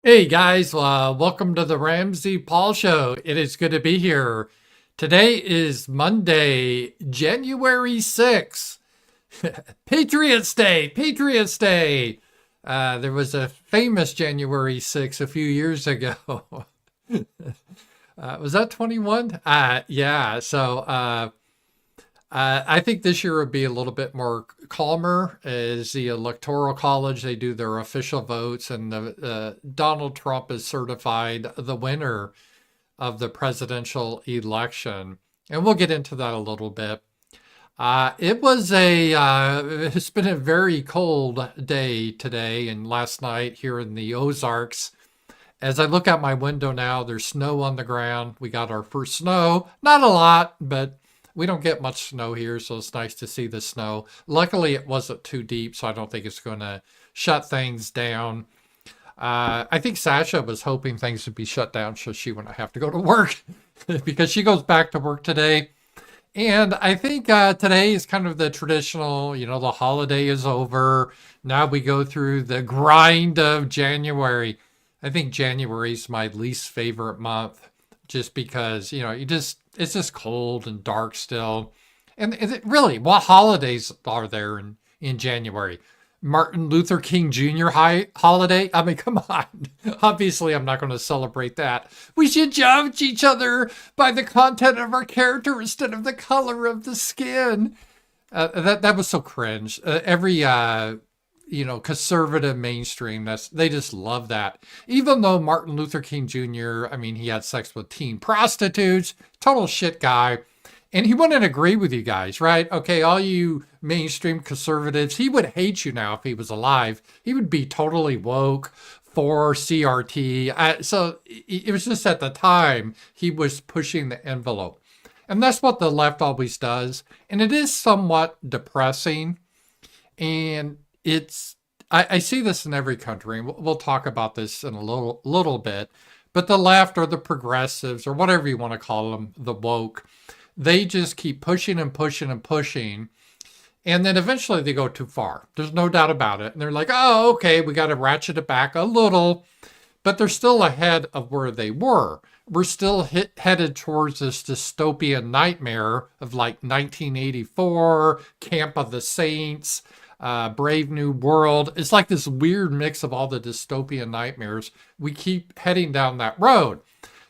Hey guys, welcome to the RAMZPAUL show. It is good to be here. Today is Monday, January 6th. Patriots Day, Patriots Day. There was a famous January 6th a few years ago. Was that 21? Yeah, I think this year would be a little bit more calmer as the Electoral College, they do their official votes, and Donald Trump is certified the winner of the presidential election. And we'll get into that a little bit. It's been a very cold day today and last night here in the Ozarks. As I look out my window now, there's snow on the ground. We got our first snow. Not a lot, but we don't get much snow here, so it's nice to see the snow. Luckily, it wasn't too deep, so I don't think it's going to shut things down. I think Sasha was hoping things would be shut down so she wouldn't have to go to work because she goes back to work today. And I think today is kind of the traditional, the holiday is over. Now we go through the grind of January. I think January is my least favorite month just because, it's just cold and dark still. And really, what holidays are there in January? Martin Luther King Jr. holiday? I mean, come on. Obviously, I'm not going to celebrate that. We should judge each other by the content of our character instead of the color of the skin. That was so cringe. Every conservative mainstream, they just love that. Even though Martin Luther King Jr., I mean, he had sex with teen prostitutes, total shit guy. And he wouldn't agree with you guys, right? Okay, all you mainstream conservatives, he would hate you now if he was alive. He would be totally woke for CRT. So it was just at the time he was pushing the envelope. And that's what the left always does. And it is somewhat depressing. And I see this in every country. And we'll talk about this in a little bit. But the left or the progressives or whatever you want to call them, the woke, they just keep pushing and pushing and pushing. And then eventually they go too far. There's no doubt about it. And they're like, oh, okay, we got to ratchet it back a little. But they're still ahead of where they were. We're still headed towards this dystopian nightmare of like 1984, Camp of the Saints, Brave New World. It's like this weird mix of all the dystopian nightmares. We keep heading down that road.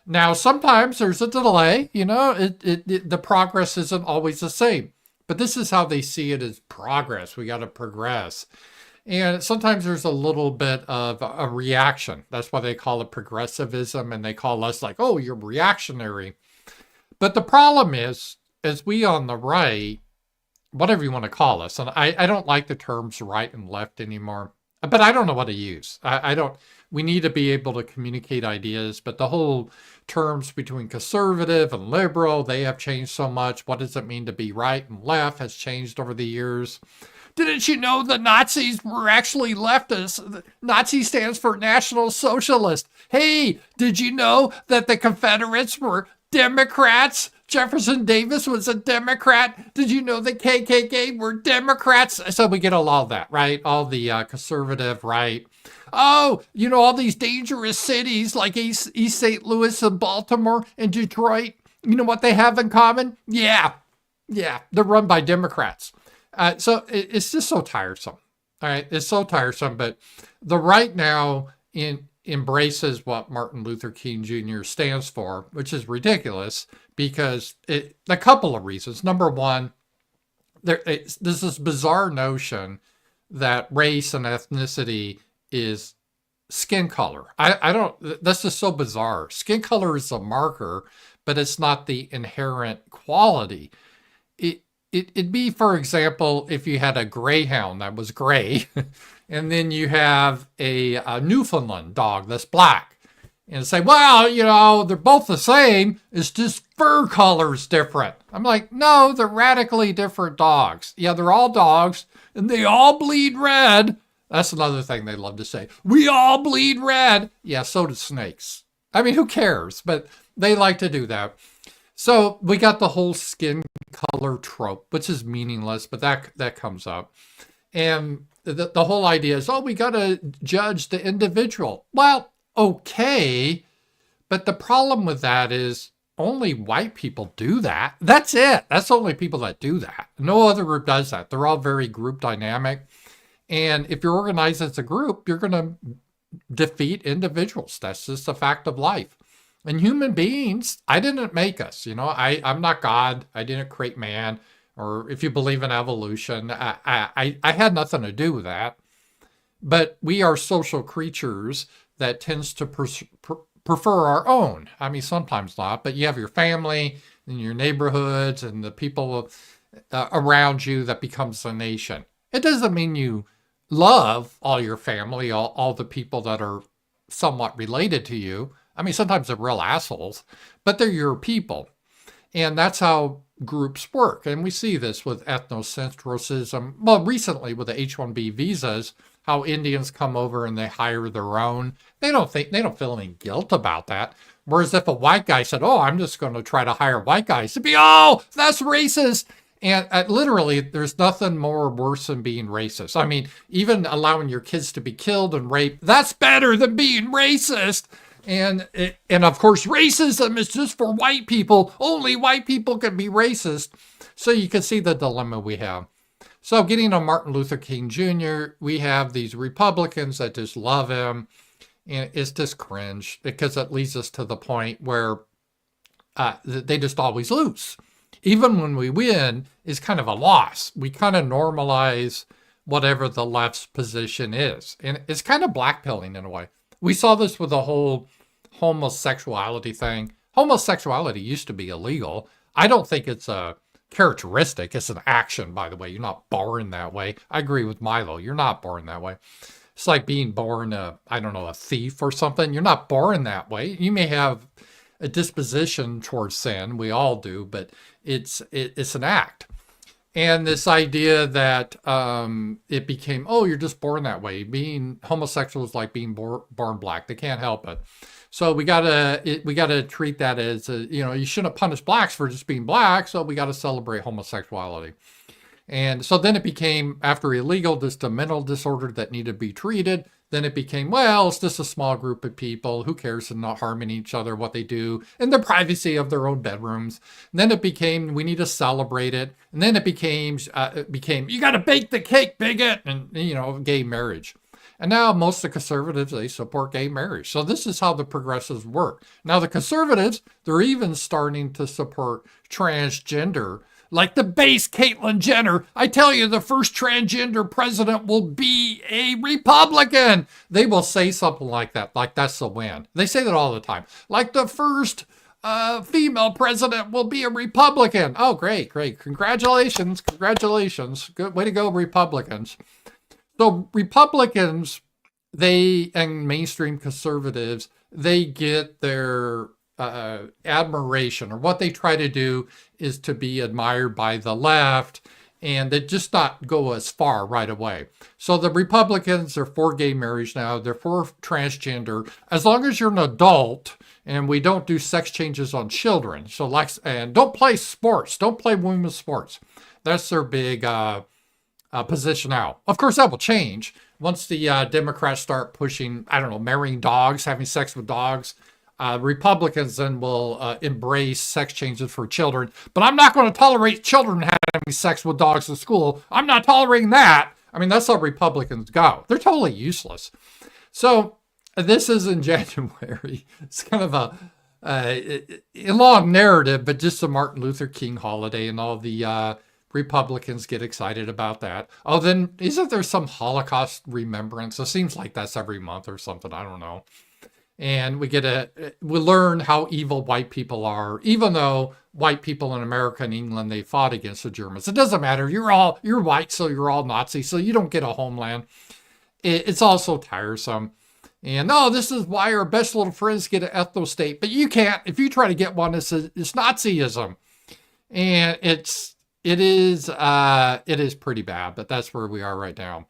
Now, sometimes there's a delay, the progress isn't always the same. But this is how they see it as progress. We got to progress. And sometimes there's a little bit of a reaction. That's why they call it progressivism, and they call us like, oh, you're reactionary. But the problem is we on the right, whatever you want to call us, and I don't like the terms right and left anymore, but I don't know what to use. We need to be able to communicate ideas, but the whole terms between conservative and liberal, they have changed so much. What does it mean to be right and left has changed over the years. Didn't you know the Nazis were actually leftists? Nazi stands for National Socialist. Hey, did you know that the Confederates were Democrats? Jefferson Davis was a Democrat. Did you know the KKK were Democrats? So we get all that, right? All the conservative right. Oh, all these dangerous cities like East St. Louis and Baltimore and Detroit, you know what they have in common? Yeah, they're run by Democrats. So it's just so tiresome. All right, it's so tiresome. But the right now embraces what Martin Luther King Jr. stands for, which is ridiculous because a couple of reasons. Number one, there's this bizarre notion that race and ethnicity is skin color. I don't, that's just so bizarre. Skin color is a marker, but it's not the inherent quality. It'd be, for example, if you had a greyhound that was gray, and then you have a Newfoundland dog that's black, and say, well, they're both the same. It's just fur color's different. I'm like, no, they're radically different dogs. Yeah, they're all dogs, and they all bleed red. That's another thing they love to say. We all bleed red. Yeah, so do snakes. I mean, who cares? But they like to do that. So we got the whole skin color trope, which is meaningless, but that comes up. And the whole idea is, we got to judge the individual. Well, okay. But the problem with that is only white people do that. That's it. That's the only people that do that. No other group does that. They're all very group dynamic. And if you're organized as a group, you're going to defeat individuals. That's just a fact of life. And human beings, I didn't make us. I'm not God. I didn't create man. Or if you believe in evolution, I had nothing to do with that. But we are social creatures that tends to prefer our own. I mean, sometimes not, but you have your family and your neighborhoods and the people around you that becomes a nation. It doesn't mean you love all your family, all the people that are somewhat related to you. I mean, sometimes they're real assholes, but they're your people. And that's how groups work. And we see this with ethnocentrism. Well, recently with the H-1B visas, how Indians come over and they hire their own. They don't feel any guilt about that. Whereas if a white guy said, oh, I'm just going to try to hire white guys, it'd be, oh, that's racist. And literally, there's nothing more worse than being racist. I mean, even allowing your kids to be killed and raped, that's better than being racist. And of course, racism is just for white people. Only white people can be racist. So you can see the dilemma we have. So getting on Martin Luther King Jr., we have these Republicans that just love him. And it's just cringe because it leads us to the point where they just always lose. Even when we win, is kind of a loss. We kind of normalize whatever the left's position is. And it's kind of blackpilling in a way. We saw this with the whole homosexuality thing. Homosexuality used to be illegal. I don't think it's a characteristic. It's an action, by the way. You're not born that way. I agree with Milo. You're not born that way. It's like being born, a thief or something. You're not born that way. You may have a disposition towards sin. We all do, but it's an act. And this idea that it became, oh, you're just born that way. Being homosexual is like being born black. They can't help it. So we gotta treat that as you shouldn't punish blacks for just being black. So we got to celebrate homosexuality. And so then it became, after illegal, just a mental disorder that needed to be treated. Then it became, well, it's just a small group of people. Who cares? And not harming each other, what they do in the privacy of their own bedrooms. And then it became, we need to celebrate it. And then it became, you got to bake the cake, bigot, and, gay marriage. And now most of the conservatives, they support gay marriage. So this is how the progressives work. Now the conservatives, they're even starting to support transgender, like the base Caitlyn Jenner. I tell you, the first transgender president will be a Republican. They will say something like that, like that's the win. They say that all the time. Like the first female president will be a Republican. Oh, great. Congratulations. Good way to go, Republicans. So Republicans, and mainstream conservatives, they get their admiration, or what they try to do is to be admired by the left, and they just not go as far right away. So the Republicans are for gay marriage now. They're for transgender. As long as you're an adult and we don't do sex changes on children. So and don't play sports. Don't play women's sports. That's their big position now. Of course, that will change once the Democrats start pushing, marrying dogs, having sex with dogs. Republicans then will embrace sex changes for children. But I'm not going to tolerate children having sex with dogs in school. I'm not tolerating that. I mean, that's how Republicans go. They're totally useless. So this is in January. It's kind of a long narrative, but just the Martin Luther King holiday, and all the Republicans get excited about that. Oh, then isn't there some Holocaust remembrance? It seems like that's every month or something. I don't know. And we learn how evil white people are, even though white people in America and England, they fought against the Germans. It doesn't matter. You're white, so you're all Nazi, so you don't get a homeland. It's also tiresome. And this is why our best little friends get an ethno state, but you can't. If you try to get one, it's Nazism. And it is pretty bad, but that's where we are right now.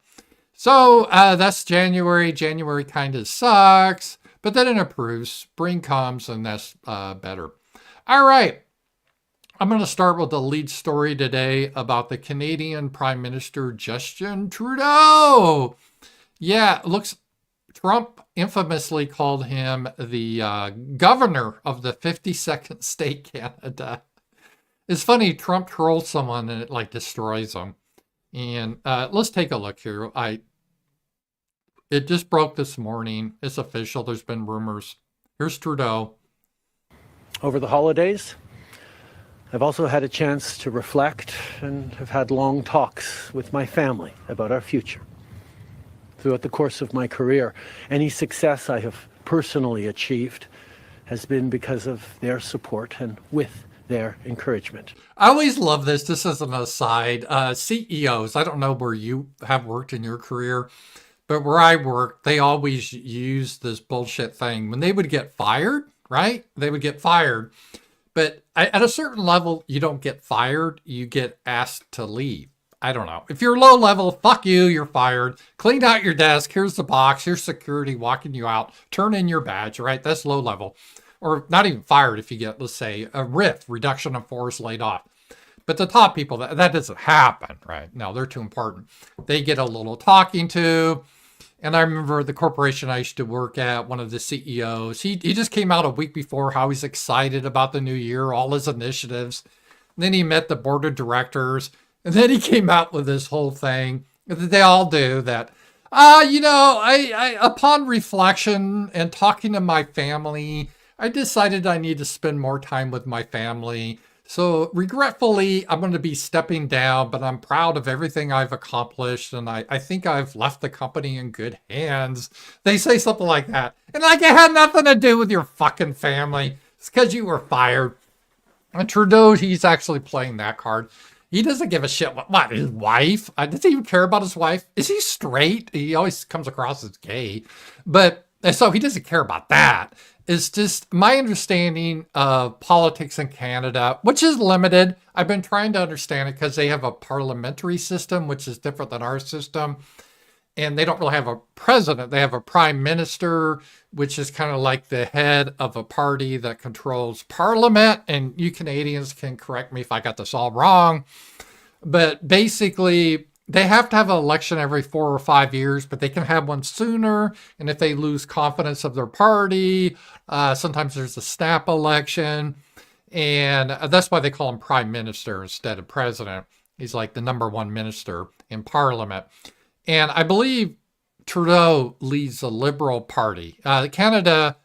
So that's January. January kind of sucks. But then it improves. Spring comes, and that's better. All right. I'm going to start with the lead story today about the Canadian Prime Minister Justin Trudeau. Yeah, Trump infamously called him the governor of the 52nd state, Canada. It's funny, Trump trolls someone and it like destroys them. And let's take a look here. It just broke this morning. It's official. There's been rumors. Here's Trudeau. Over the holidays, I've also had a chance to reflect and have had long talks with my family about our future. Throughout the course of my career, any success I have personally achieved has been because of their support and with their encouragement. I always love this. This is an aside. CEOs, I don't know where you have worked in your career, but where I worked, they always use this bullshit thing. When they would get fired, right? They would get fired. But at a certain level, you don't get fired. You get asked to leave. I don't know. If you're low level, fuck you, you're fired. Clean out your desk. Here's the box. Here's security walking you out. Turn in your badge, right? That's low level. Or not even fired if you get, let's say, a RIF, reduction of force, laid off. But the top people, that doesn't happen, right? No, they're too important. They get a little talking to. And I remember the corporation I used to work at, one of the CEOs, he just came out a week before how he's excited about the new year, all his initiatives. And then he met the board of directors. And then he came out with this whole thing that they all do that, I upon reflection and talking to my family, I decided I need to spend more time with my family. So regretfully, I'm going to be stepping down, but I'm proud of everything I've accomplished. And I think I've left the company in good hands. They say something like that. And like it had nothing to do with your fucking family. It's because you were fired. And Trudeau, he's actually playing that card. He doesn't give a shit. What his wife? Does he even care about his wife? Is he straight? He always comes across as gay. But so he doesn't care about that. It's just my understanding of politics in Canada, which is limited. I've been trying to understand it because they have a parliamentary system, which is different than our system. And they don't really have a president. They have a prime minister, which is kind of like the head of a party that controls parliament. And you Canadians can correct me if I got this all wrong. But basically, they have to have an election every 4 or 5 years, but they can have one sooner. And if they lose confidence of their party, sometimes there's a snap election. And that's why they call him prime minister instead of president. He's like the number one minister in parliament. And I believe Trudeau leads the Liberal Party. Canada,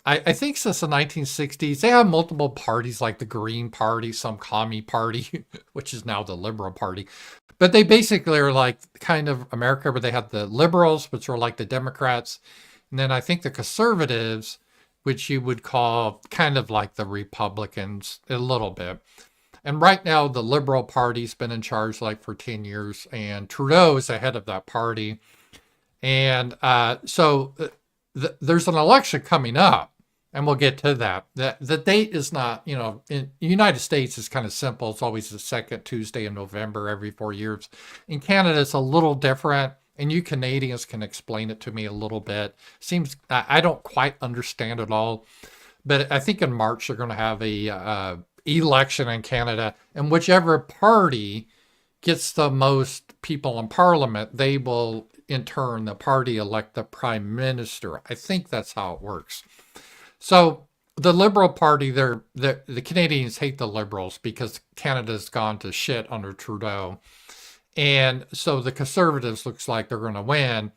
I think since the 1960s, they have multiple parties like the Green Party, some commie party, which is now the Liberal Party. But they basically are like kind of America, where they have the Liberals, which are like the Democrats. And then I think the Conservatives, which you would call kind of like the Republicans a little bit. And right now, the Liberal Party's been in charge like for 10 years, and Trudeau is the head of that party. And so there's an election coming up, and we'll get to that. The date is not, in the United States, it's kind of simple. It's always the second Tuesday in November every 4 years. In Canada, it's a little different, and you Canadians can explain it to me a little bit. Seems I don't quite understand it all, but I think in March they're going to have a election in Canada, and whichever party gets the most people in parliament, they will in turn the party elect the prime minister. I think that's how it works. So the Liberal Party, the Canadians hate the Liberals because Canada's gone to shit under Trudeau, and so the Conservatives looks like they're going to win.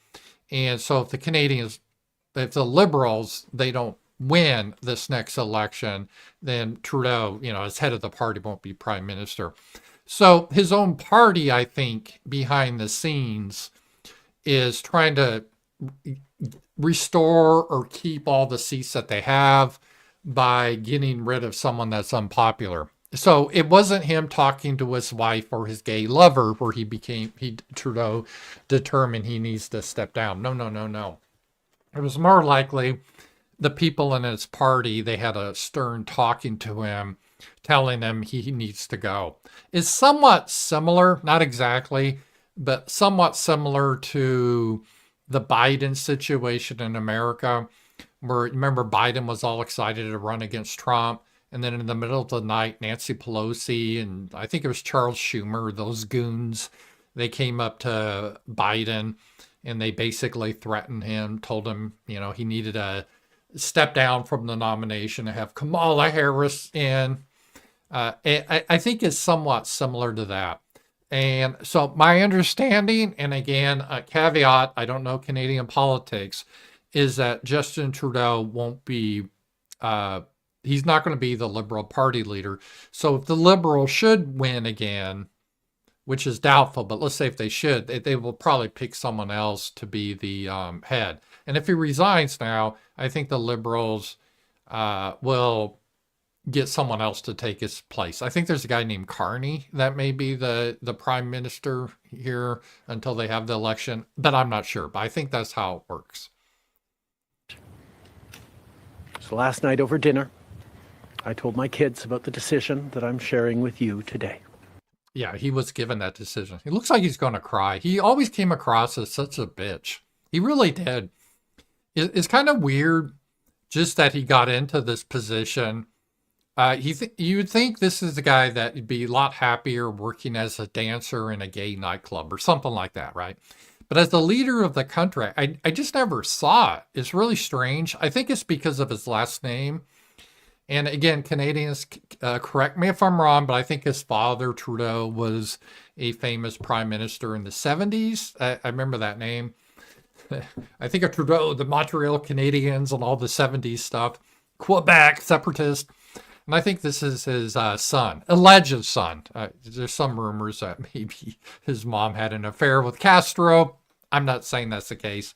And so if the Liberals, they don't win this next election, then Trudeau, as head of the party, won't be prime minister. So his own party, I think, behind the scenes is trying to restore or keep all the seats that they have by getting rid of someone that's unpopular. So it wasn't him talking to his wife or his gay lover where Trudeau determined he needs to step down. No. It was more likely the people in his party, they had a stern talking to him, telling him he needs to go. It's somewhat similar, not exactly, but somewhat similar to the Biden situation in America, where remember Biden was all excited to run against Trump. And then in the middle of the night, Nancy Pelosi and I think it was Charles Schumer, those goons, they came up to Biden and they basically threatened him, told him, he needed to step down from the nomination to have Kamala Harris in. I think it's somewhat similar to that. And so my understanding, and again, a caveat, I don't know Canadian politics, is that Justin Trudeau won't be, he's not going to be the Liberal Party leader. So if the Liberals should win again, which is doubtful, but let's say if they should, they will probably pick someone else to be the head. And if he resigns now, I think the Liberals will get someone else to take his place. I think there's a guy named Carney that may be the prime minister here until they have the election, but I'm not sure. But I think that's how it works. So last night over dinner, I told my kids about the decision that I'm sharing with you today. Yeah, he was given that decision. He looks like he's going to cry. He always came across as such a bitch. He really did. It's kind of weird just that he got into this position. You would think this is the guy that would be a lot happier working as a dancer in a gay nightclub or something like that, right? But as the leader of the country, I just never saw it. It's really strange. I think it's because of his last name. And again, Canadians, correct me if I'm wrong, but I think his father, Trudeau, was a famous prime minister in the 70s. I remember that name. I think of Trudeau, the Montreal Canadiens and all the 70s stuff. Quebec, separatist. And I think this is his son, alleged son. There's some rumors that maybe his mom had an affair with Castro. I'm not saying that's the case.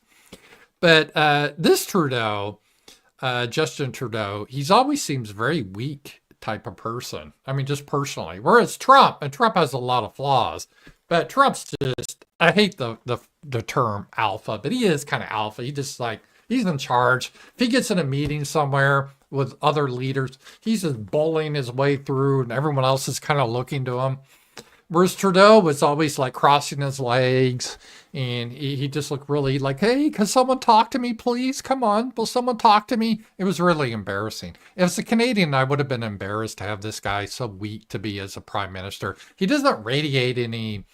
But this Trudeau, Justin Trudeau, he's always seems very weak type of person. I mean, just personally. Whereas Trump, and Trump has a lot of flaws, but Trump's just, I hate the term alpha, but he is kind of alpha. He just he's in charge. If he gets in a meeting somewhere with other leaders, he's just bowling his way through and everyone else is kind of looking to him. Whereas Trudeau was always crossing his legs and he just looked really hey, can someone talk to me, please? Come on, will someone talk to me? It was really embarrassing. As a Canadian, I would have been embarrassed to have this guy so weak to be as a prime minister. He doesn't radiate any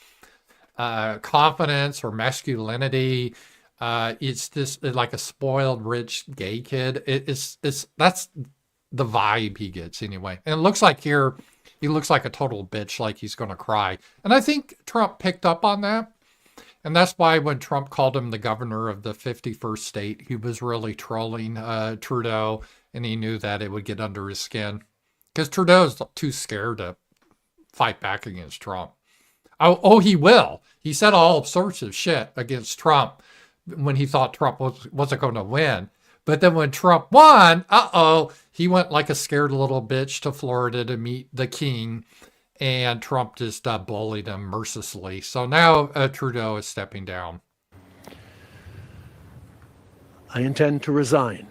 confidence or masculinity. It's just like a spoiled rich gay kid. That's the vibe he gets anyway. And it looks like here, he looks like a total bitch, like he's going to cry. And I think Trump picked up on that. And that's why when Trump called him the governor of the 51st state, he was really trolling Trudeau, and he knew that it would get under his skin. Because Trudeau's too scared to fight back against Trump. Oh, he will. He said all sorts of shit against Trump when he thought Trump wasn't going to win. But then when Trump won, he went like a scared little bitch to Florida to meet the king, and Trump just bullied him mercilessly. So now Trudeau is stepping down. I intend to resign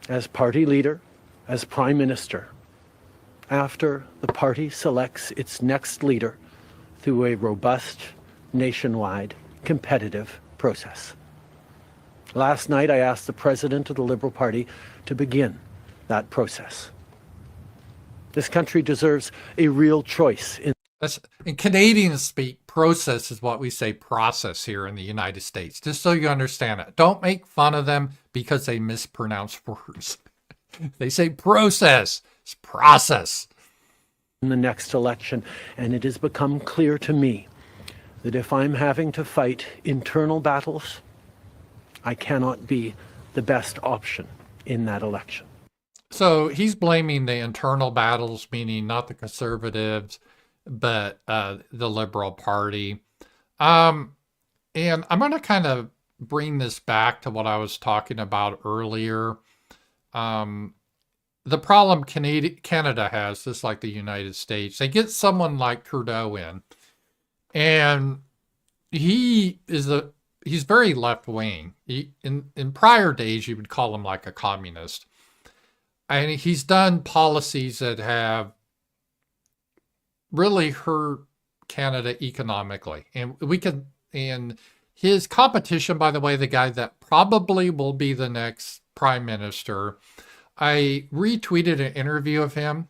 as party leader, as prime minister, after the party selects its next leader through a robust, nationwide, competitive process. Last night, I asked the president of the Liberal Party to begin that process. This country deserves a real choice. In Canadian speak, process is what we say process here in the United States, just so you understand it. Don't make fun of them because they mispronounce words. They say process. It's process. In the next election, and it has become clear to me that if I'm having to fight internal battles, I cannot be the best option in that election. So he's blaming the internal battles, meaning not the Conservatives, but the Liberal Party. And I'm going to kind of bring this back to what I was talking about earlier. The problem Canada has, just like the United States, they get someone like Trudeau in, and he's very left-wing. In prior days, you would call him like a communist. And he's done policies that have really hurt Canada economically. And his competition, by the way, the guy that probably will be the next prime minister, I retweeted an interview of him.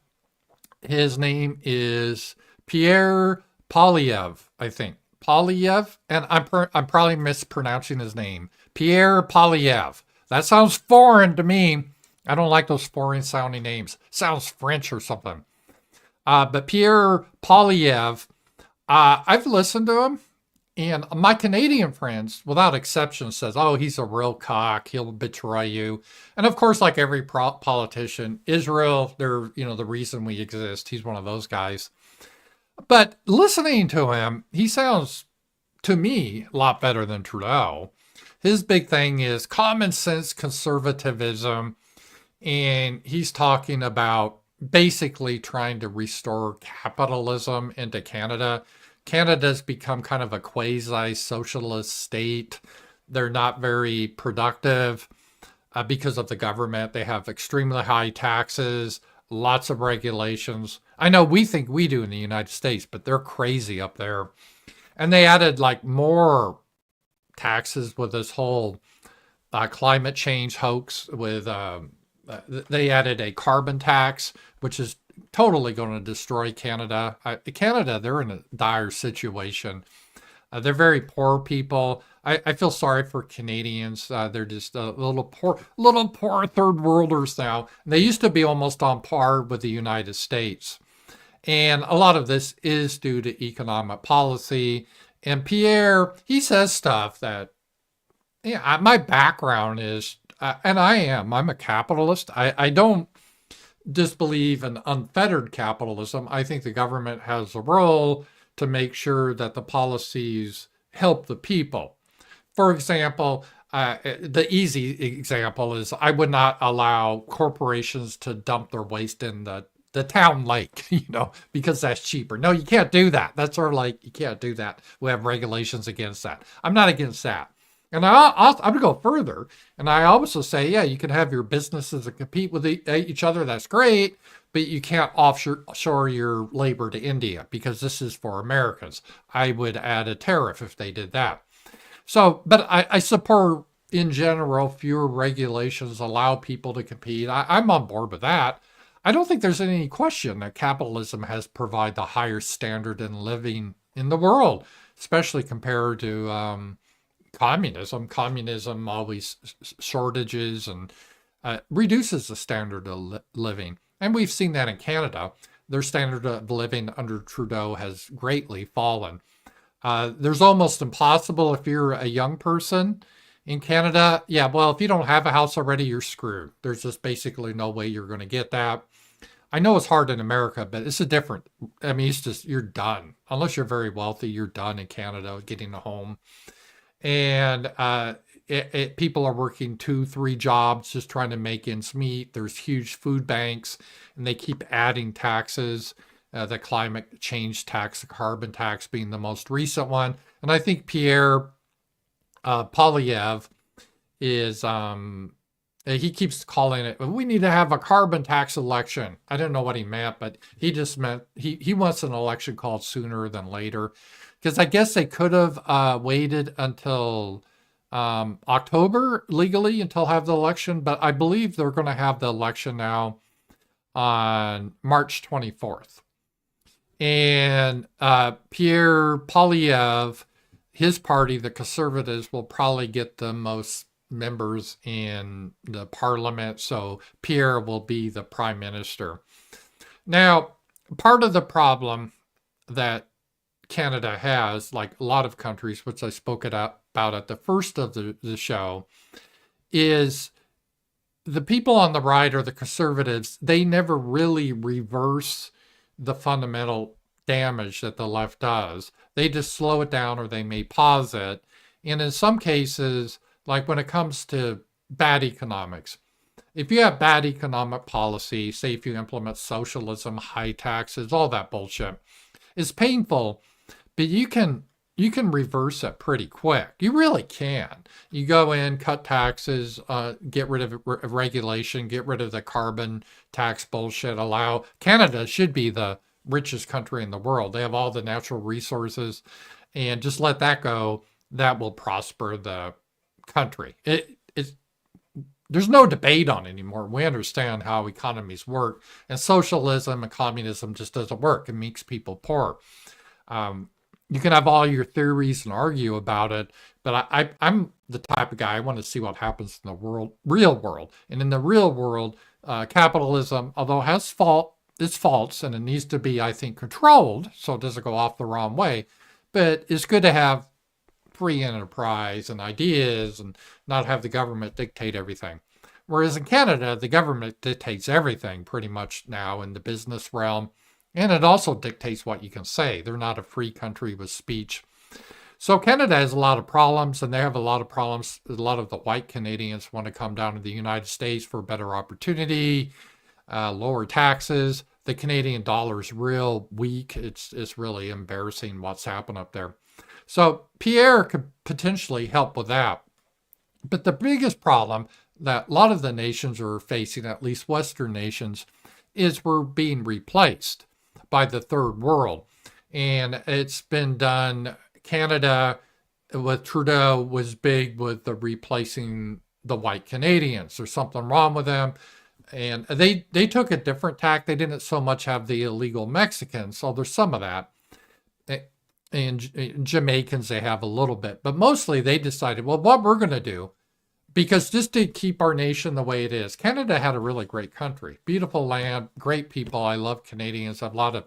His name is Pierre Poilievre, I think. Polyev, and I'm probably mispronouncing his name. Pierre Polyev. That sounds foreign to me. I don't like those foreign sounding names. Sounds French or something. But Pierre Polyev, I've listened to him, and my Canadian friends, without exception, says, "Oh, he's a real cock. He'll betray you." And of course, like every politician, Israel, they're the reason we exist. He's one of those guys. But listening to him, he sounds to me a lot better than Trudeau. His big thing is common sense conservatism, and he's talking about basically trying to restore capitalism into Canada. Canada's become kind of a quasi-socialist state. They're not very productive because of the government. They have extremely high taxes, lots of regulations. I know we think we do in the United States, but they're crazy up there. And they added like more taxes with this whole climate change hoax with they added a carbon tax, which is totally going to destroy Canada. Canada, they're in a dire situation. They're very poor people. I feel sorry for Canadians. They're just little poor third worlders now. They used to be almost on par with the United States. And a lot of this is due to economic policy. And Pierre, he says stuff that, yeah, my background is, and I'm a capitalist. I don't disbelieve in unfettered capitalism. I think the government has a role to make sure that the policies help the people. For example, the easy example is I would not allow corporations to dump their waste in the town lake, because that's cheaper. No, you can't do that. That's our lake. You can't do that. We have regulations against that. I'm not against that. And I'm going to go further. And I also say, yeah, you can have your businesses that compete with each other. That's great. But you can't offshore your labor to India because this is for Americans. I would add a tariff if they did that. So, but I support, in general, fewer regulations allow people to compete. I'm on board with that. I don't think there's any question that capitalism has provided the higher standard in living in the world, especially compared to communism. Communism always shortages and reduces the standard of living. And we've seen that in Canada. Their standard of living under Trudeau has greatly fallen. There's almost impossible if you're a young person in Canada. Yeah, well, if you don't have a house already, you're screwed. There's just basically no way you're going to get that. I know it's hard in America, but it's it's just, you're done. Unless you're very wealthy, you're done in Canada getting a home. And people are working 2-3 jobs just trying to make ends meet. There's huge food banks, and they keep adding taxes. The climate change tax, the carbon tax being the most recent one. And I think Pierre Polyev is, he keeps calling it, we need to have a carbon tax election. I don't know what he meant, but he just meant he wants an election called sooner than later. Because I guess they could have waited until October legally until have the election, but I believe they're going to have the election now on March 24th. And Pierre Polyev, his party, the Conservatives, will probably get the most members in the parliament. So Pierre will be the prime minister. Now, part of the problem that Canada has, like a lot of countries, which I spoke about at the first of the show, is the people on the right or the Conservatives, they never really reverse the fundamental damage that the left does. They just slow it down or they may pause it. And in some cases, like when it comes to bad economics, if you have bad economic policy, say if you implement socialism, high taxes, all that bullshit, it's painful, but you can reverse it pretty quick. You really can. You go in, cut taxes, get rid of regulation, get rid of the carbon tax bullshit. Canada should be the richest country in the world. They have all the natural resources, and just let that go. That will prosper the country. There's no debate on it anymore. We understand how economies work, and socialism and communism just doesn't work. It makes people poor. You can have all your theories and argue about it, but I'm the type of guy I want to see what happens in the real world. And in the real world, capitalism, although it has its faults, and it needs to be, I think, controlled so it doesn't go off the wrong way. But it's good to have free enterprise and ideas and not have the government dictate everything. Whereas in Canada, the government dictates everything pretty much now in the business realm. And it also dictates what you can say. They're not a free country with speech. So Canada has a lot of problems, and they have a lot of problems. A lot of the white Canadians want to come down to the United States for better opportunity, lower taxes. The Canadian dollar is real weak. It's really embarrassing what's happened up there. So Pierre could potentially help with that. But the biggest problem that a lot of the nations are facing, at least Western nations, is we're being replaced by the third world. And it's been done. Canada with Trudeau was big with the replacing the white Canadians. There's something wrong with them. And they took a different tack. They didn't so much have the illegal Mexicans, so there's some of that. And Jamaicans, they have a little bit. But mostly they decided, well, what we're going to do, because just to keep our nation the way it is. Canada had a really great country, beautiful land, great people. I love Canadians. I have a lot of,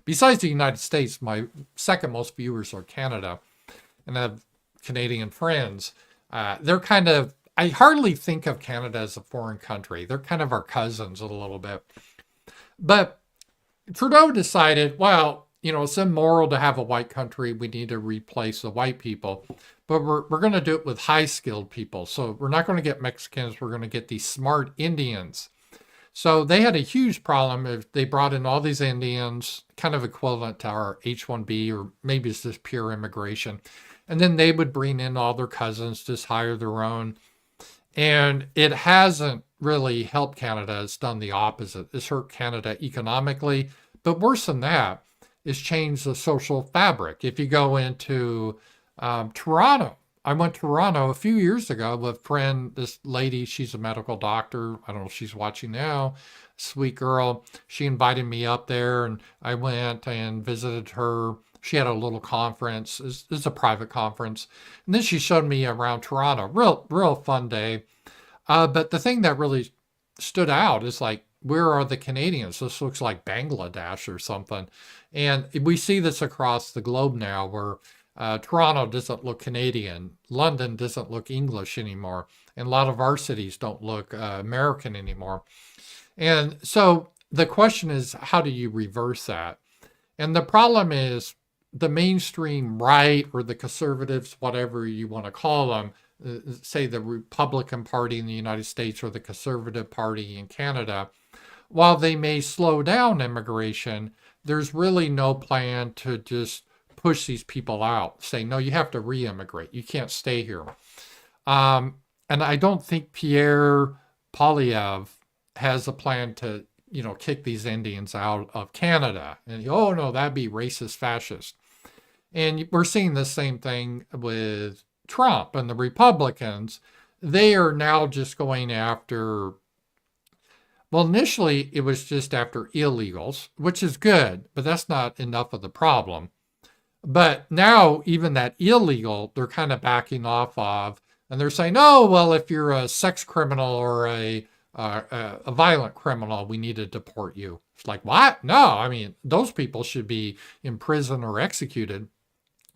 besides the United States, my second most viewers are Canada, and I have Canadian friends. They're kind of, I hardly think of Canada as a foreign country. They're kind of our cousins a little bit. But Trudeau decided, well, it's immoral to have a white country. We need to replace the white people. But we're going to do it with high-skilled people. So we're not going to get Mexicans. We're going to get these smart Indians. So they had a huge problem if they brought in all these Indians, kind of equivalent to our H-1B, or maybe it's just pure immigration. And then they would bring in all their cousins, just hire their own. And it hasn't really helped Canada. It's done the opposite. It's hurt Canada economically. But worse than that, it's changed the social fabric. If you go into Toronto, I went to Toronto a few years ago with a friend, this lady, she's a medical doctor. I don't know if she's watching now. Sweet girl. She invited me up there, and I went and visited her. She had a little conference. It's a private conference. And then she showed me around Toronto. Real fun day. But the thing that really stood out is like, where are the Canadians? This looks like Bangladesh or something. And we see this across the globe now, where Toronto doesn't look Canadian. London doesn't look English anymore. And a lot of our cities don't look American anymore. And so the question is, how do you reverse that? And the problem is the mainstream right, or the conservatives, whatever you want to call them, say the Republican Party in the United States or the Conservative Party in Canada, while they may slow down immigration, there's really no plan to just push these people out, say, no, you have to re-immigrate. You can't stay here. And I don't think Pierre Poilievre has a plan to, kick these Indians out of Canada. And, oh, no, that'd be racist, fascist. And we're seeing the same thing with Trump and the Republicans. They are now just going after, well, initially it was just after illegals, which is good, but that's not enough of the problem. But now even that illegal, they're kind of backing off of, and they're saying, oh, well, if you're a sex criminal or a violent criminal, we need to deport you. It's like, what? No, I mean, those people should be in prison or executed.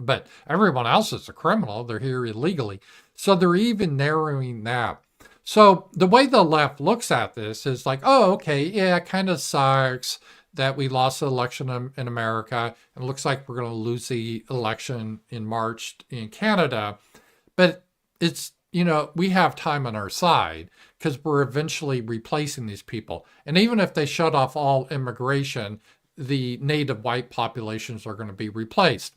But everyone else is a criminal. They're here illegally. So they're even narrowing that. So the way the left looks at this is like, oh, okay, yeah, it kind of sucks that we lost the election in America. And it looks like we're going to lose the election in March in Canada. But it's, we have time on our side because we're eventually replacing these people. And even if they shut off all immigration, the native white populations are going to be replaced.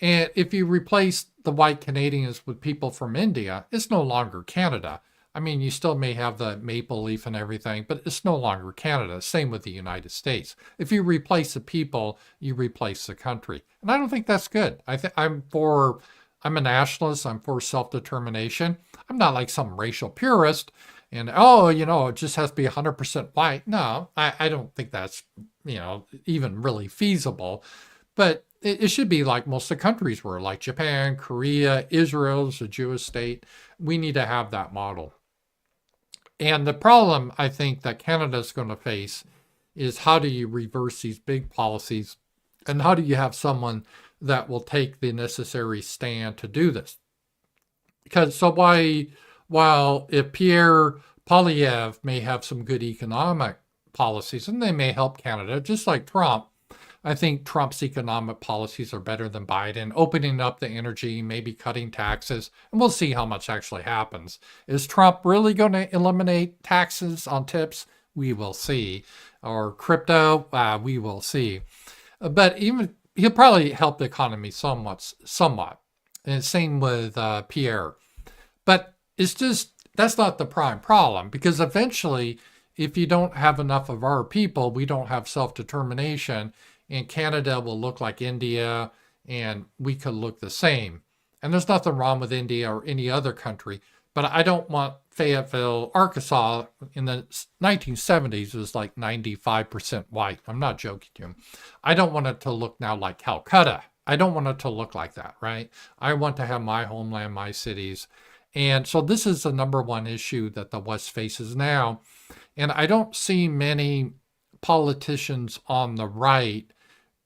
And if you replace the white Canadians with people from India, it's no longer Canada. I mean, you still may have the maple leaf and everything, but it's no longer Canada. Same with the United States. If you replace the people, you replace the country. And I don't think that's good. I'm a nationalist. I'm for self-determination. I'm not like some racial purist and, it just has to be 100% white. No, I don't think that's, even really feasible. But it should be like most of the countries were, like Japan, Korea, Israel is a Jewish state. We need to have that model. And the problem I think that Canada is going to face is how do you reverse these big policies, and how do you have someone that will take the necessary stand to do this? Because while if Pierre Poilievre may have some good economic policies, and they may help Canada, just like Trump, I think Trump's economic policies are better than Biden, opening up the energy, maybe cutting taxes, and we'll see how much actually happens. Is Trump really going to eliminate taxes on tips? We will see. Or crypto? We will see. But even he'll probably help the economy somewhat. And same with Pierre. But it's just, that's not the prime problem, because eventually, if you don't have enough of our people, we don't have self-determination, and Canada will look like India, and we could look the same. And there's nothing wrong with India or any other country, but I don't want Fayetteville, Arkansas in the 1970s was like 95% white. I'm not joking to you. I don't want it to look now like Calcutta. I don't want it to look like that, right? I want to have my homeland, my cities. And so this is the number one issue that the West faces now. And I don't see many politicians on the right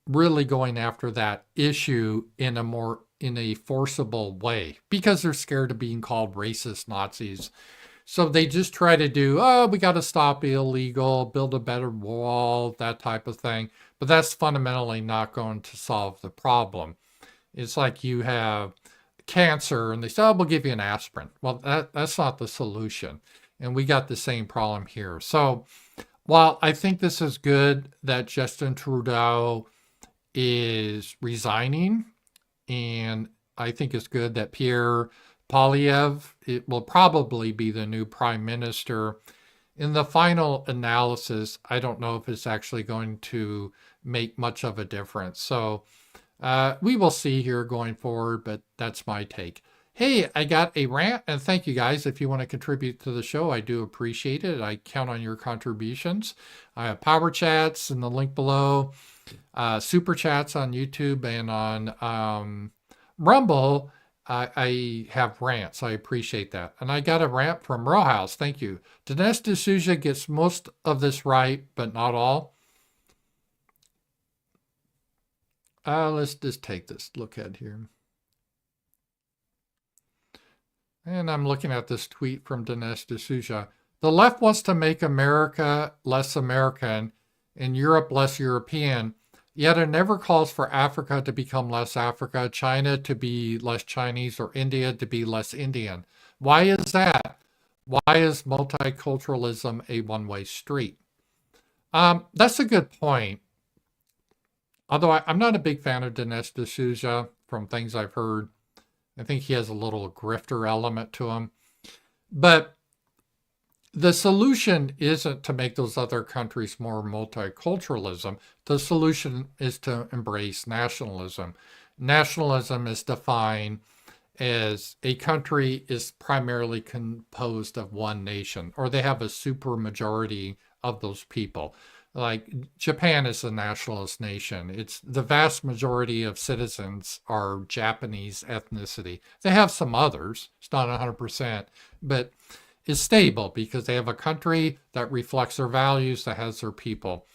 really going after that issue in a forcible way, because they're scared of being called racist Nazis. So they just try to do, we got to stop illegal, build a better wall, that type of thing. But that's fundamentally not going to solve the problem. It's like you have cancer and they say, we'll give you an aspirin. Well, that's not the solution. And we got the same problem here. So while I think this is good that Justin Trudeau is resigning, and I think it's good that Pierre Poilievre, it will probably be the new prime minister. In the final analysis, I don't know if it's actually going to make much of a difference. So we will see here going forward, but that's my take. Hey, I got a rant, and thank you guys. If you want to contribute to the show, I do appreciate it. I count on your contributions. I have Powerchats in the link below, Super Chats on YouTube, and on Rumble, I have rants. I appreciate that. And I got a rant from Rowhouse. Thank you. Dinesh D'Souza gets most of this right, but not all. Let's just take this look at here. And I'm looking at this tweet from Dinesh D'Souza. The left wants to make America less American and Europe less European, yet it never calls for Africa to become less Africa, China to be less Chinese, or India to be less Indian. Why is that? Why is multiculturalism a one-way street? That's a good point. Although I'm not a big fan of Dinesh D'Souza from things I've heard. I think he has a little grifter element to him. But the solution isn't to make those other countries more multiculturalism. The solution is to embrace nationalism. Nationalism is defined as a country is primarily composed of one nation, or they have a super majority of those people. Like Japan is a nationalist nation. It's the vast majority of citizens are Japanese ethnicity. They have some others. It's not 100%, but it's stable because they have a country that reflects their values, that has their people.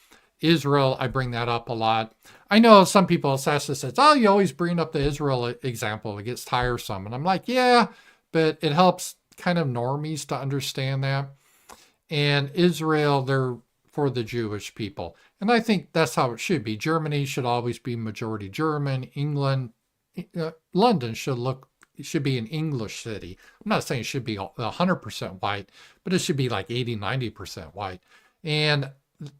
Israel, I bring that up a lot. I know some people, Sassa says, oh, you always bring up the Israel example. It gets tiresome. And I'm like, yeah, but it helps kind of normies to understand that. And Israel, they're for the Jewish people. And I think that's how it should be. Germany should always be majority German. England, London should be an English city. I'm not saying it should be 100% white, but it should be like 80, 90% white. And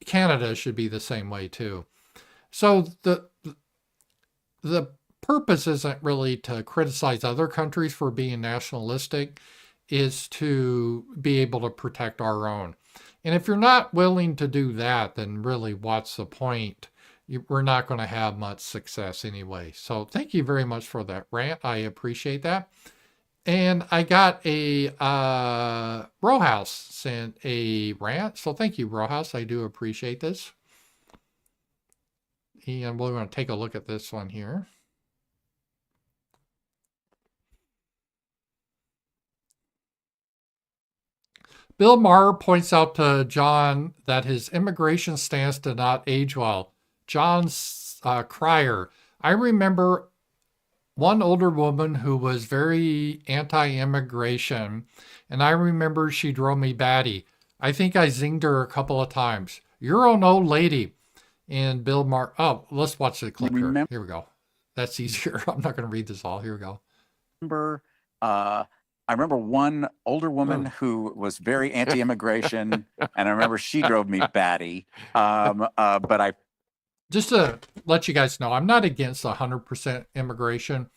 Canada should be the same way too. So the purpose isn't really to criticize other countries for being nationalistic, is to be able to protect our own. And if you're not willing to do that, then really what's the point? We're not going to have much success anyway. So thank you very much for that rant. I appreciate that. And I got a Rowhouse sent a rant. So thank you, Rowhouse. I do appreciate this. And we're going to take a look at this one here. Bill Maher points out to John that his immigration stance did not age well. John Cryer, I remember one older woman who was very anti-immigration, and I remember she drove me batty. I think I zinged her a couple of times. You're an old lady. And Bill Maher, oh, let's watch the clip here. Here we go. That's easier. I'm not going to read this all. Here we go. I remember one older woman who was very anti-immigration, and I remember she drove me batty. But I just to let you guys know, I'm not against 100% immigration,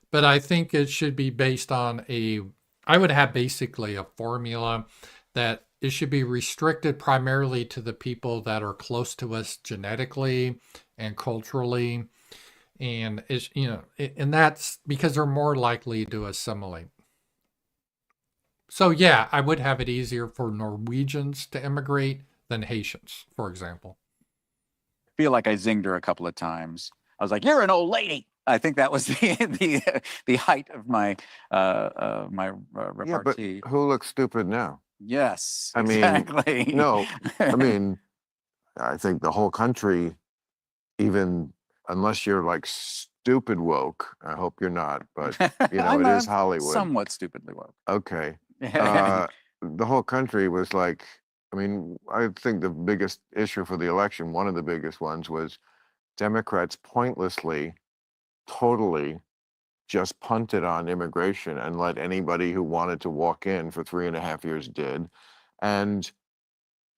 but I think it should be based on I would have basically a formula that it should be restricted primarily to the people that are close to us genetically and culturally. And it's, and that's because they're more likely to assimilate. So yeah, I would have it easier for Norwegians to immigrate than Haitians, for example. feel like I zinged her a couple of times. I was like, "You're an old lady." I think that was the height of my repartee. Yeah, but who looks stupid now? Yes, I mean, exactly. No, I mean, I think the whole country, even unless you're like stupid woke, I hope you're not, but it is Hollywood. Somewhat stupidly woke. Okay. The whole country was like, I mean, I think the biggest issue for the election, one of the biggest ones, was Democrats pointlessly, totally just punted on immigration and let anybody who wanted to walk in for 3.5 years did. And,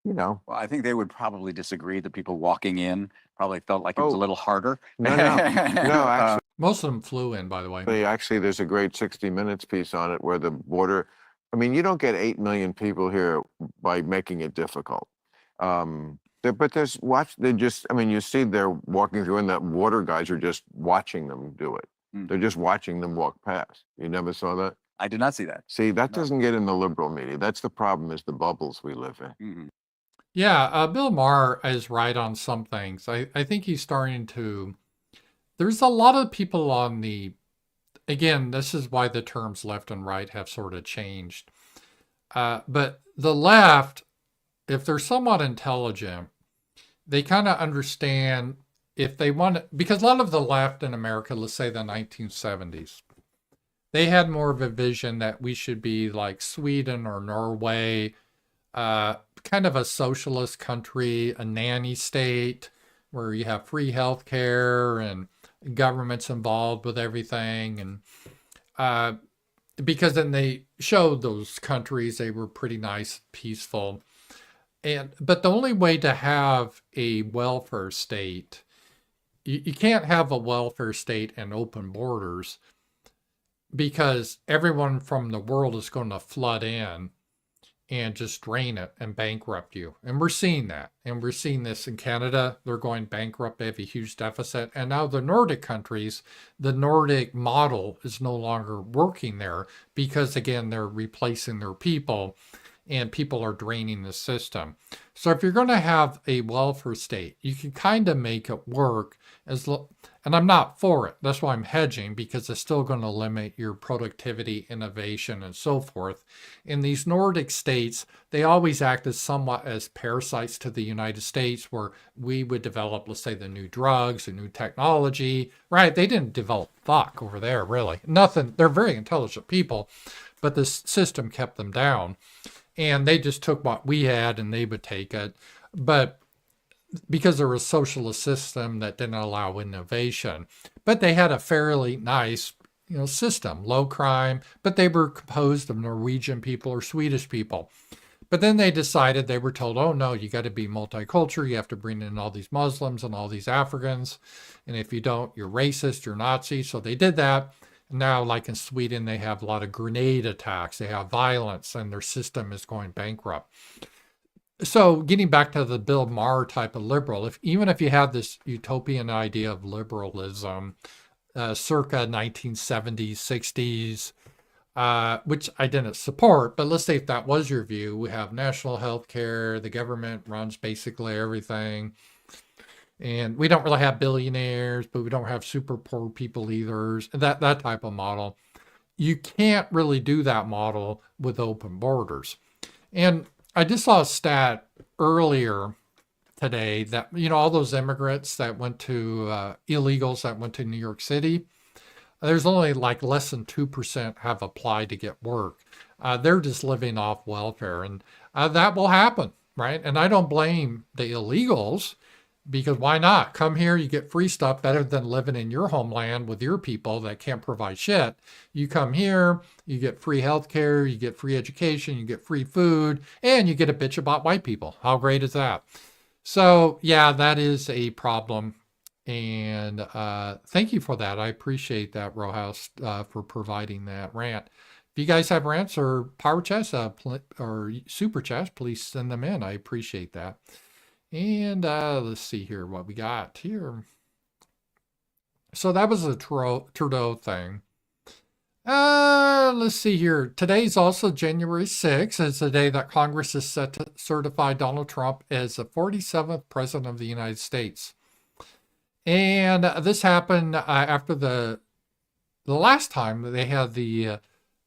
Well, I think they would probably disagree that people walking in probably felt like it was a little harder. No, actually. Most of them flew in, by the way. Actually, there's a great 60 Minutes piece on it where the border, I mean, you don't get 8 million people here by making it difficult. But you see they're walking through and that water guys are just watching them do it. They're just watching them walk past. You never saw that? I did not see that. See, that doesn't get in the liberal media. That's the problem, is the bubbles we live in. Mm-hmm. Yeah, Bill Maher is right on some things. I think he's starting to, there's a lot of people on again, this is why the terms left and right have sort of changed. But the left, if they're somewhat intelligent, they kind of understand if they want, because a lot of the left in America, let's say the 1970s, they had more of a vision that we should be like Sweden or Norway, kind of a socialist country, a nanny state where you have free health care and government's involved with everything. And because then they showed those countries, they were pretty nice, peaceful. But the only way to have a welfare state, you can't have a welfare state and open borders, because everyone from the world is going to flood in and just drain it and bankrupt you. And we're seeing that. And we're seeing this in Canada. They're going bankrupt. They have a huge deficit. And now the Nordic countries, the Nordic model is no longer working there because, again, they're replacing their people and people are draining the system. So if you're going to have a welfare state, you can kind of make it work and I'm not for it. That's why I'm hedging, because it's still going to limit your productivity, innovation, and so forth. In these Nordic states, they always acted somewhat as parasites to the United States, where we would develop, let's say, the new drugs, the new technology, right? They didn't develop fuck over there, really. Nothing. They're very intelligent people, but the system kept them down. And they just took what we had and they would take it. But because there was a socialist system that didn't allow innovation, but they had a fairly nice, system, low crime, but they were composed of Norwegian people or Swedish people. But then they decided, they were told, oh no, you got to be multicultural. You have to bring in all these Muslims and all these Africans. And if you don't, you're racist, you're Nazi. So they did that. Now, like in Sweden, they have a lot of grenade attacks. They have violence and their system is going bankrupt. So getting back to the Bill Maher type of liberal, even if you have this utopian idea of liberalism, circa 1970s, 60s, which I didn't support, but let's say if that was your view, we have national health care, the government runs basically everything. And we don't really have billionaires, but we don't have super poor people either. That type of model. You can't really do that model with open borders. And I just saw a stat earlier today that, all those immigrants that went to, illegals that went to New York City, there's only like less than 2% have applied to get work. They're just living off welfare, and that will happen, right? And I don't blame the illegals, because why not? Come here, you get free stuff, better than living in your homeland with your people that can't provide shit. You come here, you get free healthcare, you get free education, you get free food, and you get a bitch about white people. How great is that? So yeah, that is a problem. And thank you for that. I appreciate that, Rowhouse, for providing that rant. If you guys have rants or power chats or super chats, please send them in. I appreciate that. And let's see here what we got here. So that was the Trudeau thing. Let's see here. Today's also January 6th. It's the day that Congress is set to certify Donald Trump as the 47th president of the United States. And this happened after the last time they had the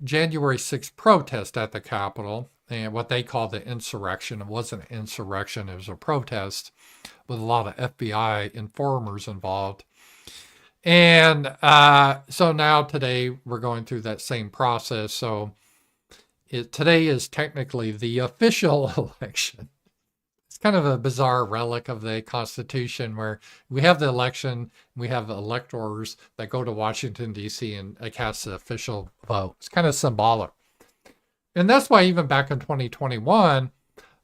January 6th protest at the Capitol, and what they call the insurrection. It wasn't an insurrection, it was a protest with a lot of FBI informers involved. And so now today we're going through that same process. So today is technically the official election. It's kind of a bizarre relic of the Constitution where we have the election, we have electors that go to Washington, D.C. and cast the official vote. It's kind of symbolic. And that's why even back in 2021,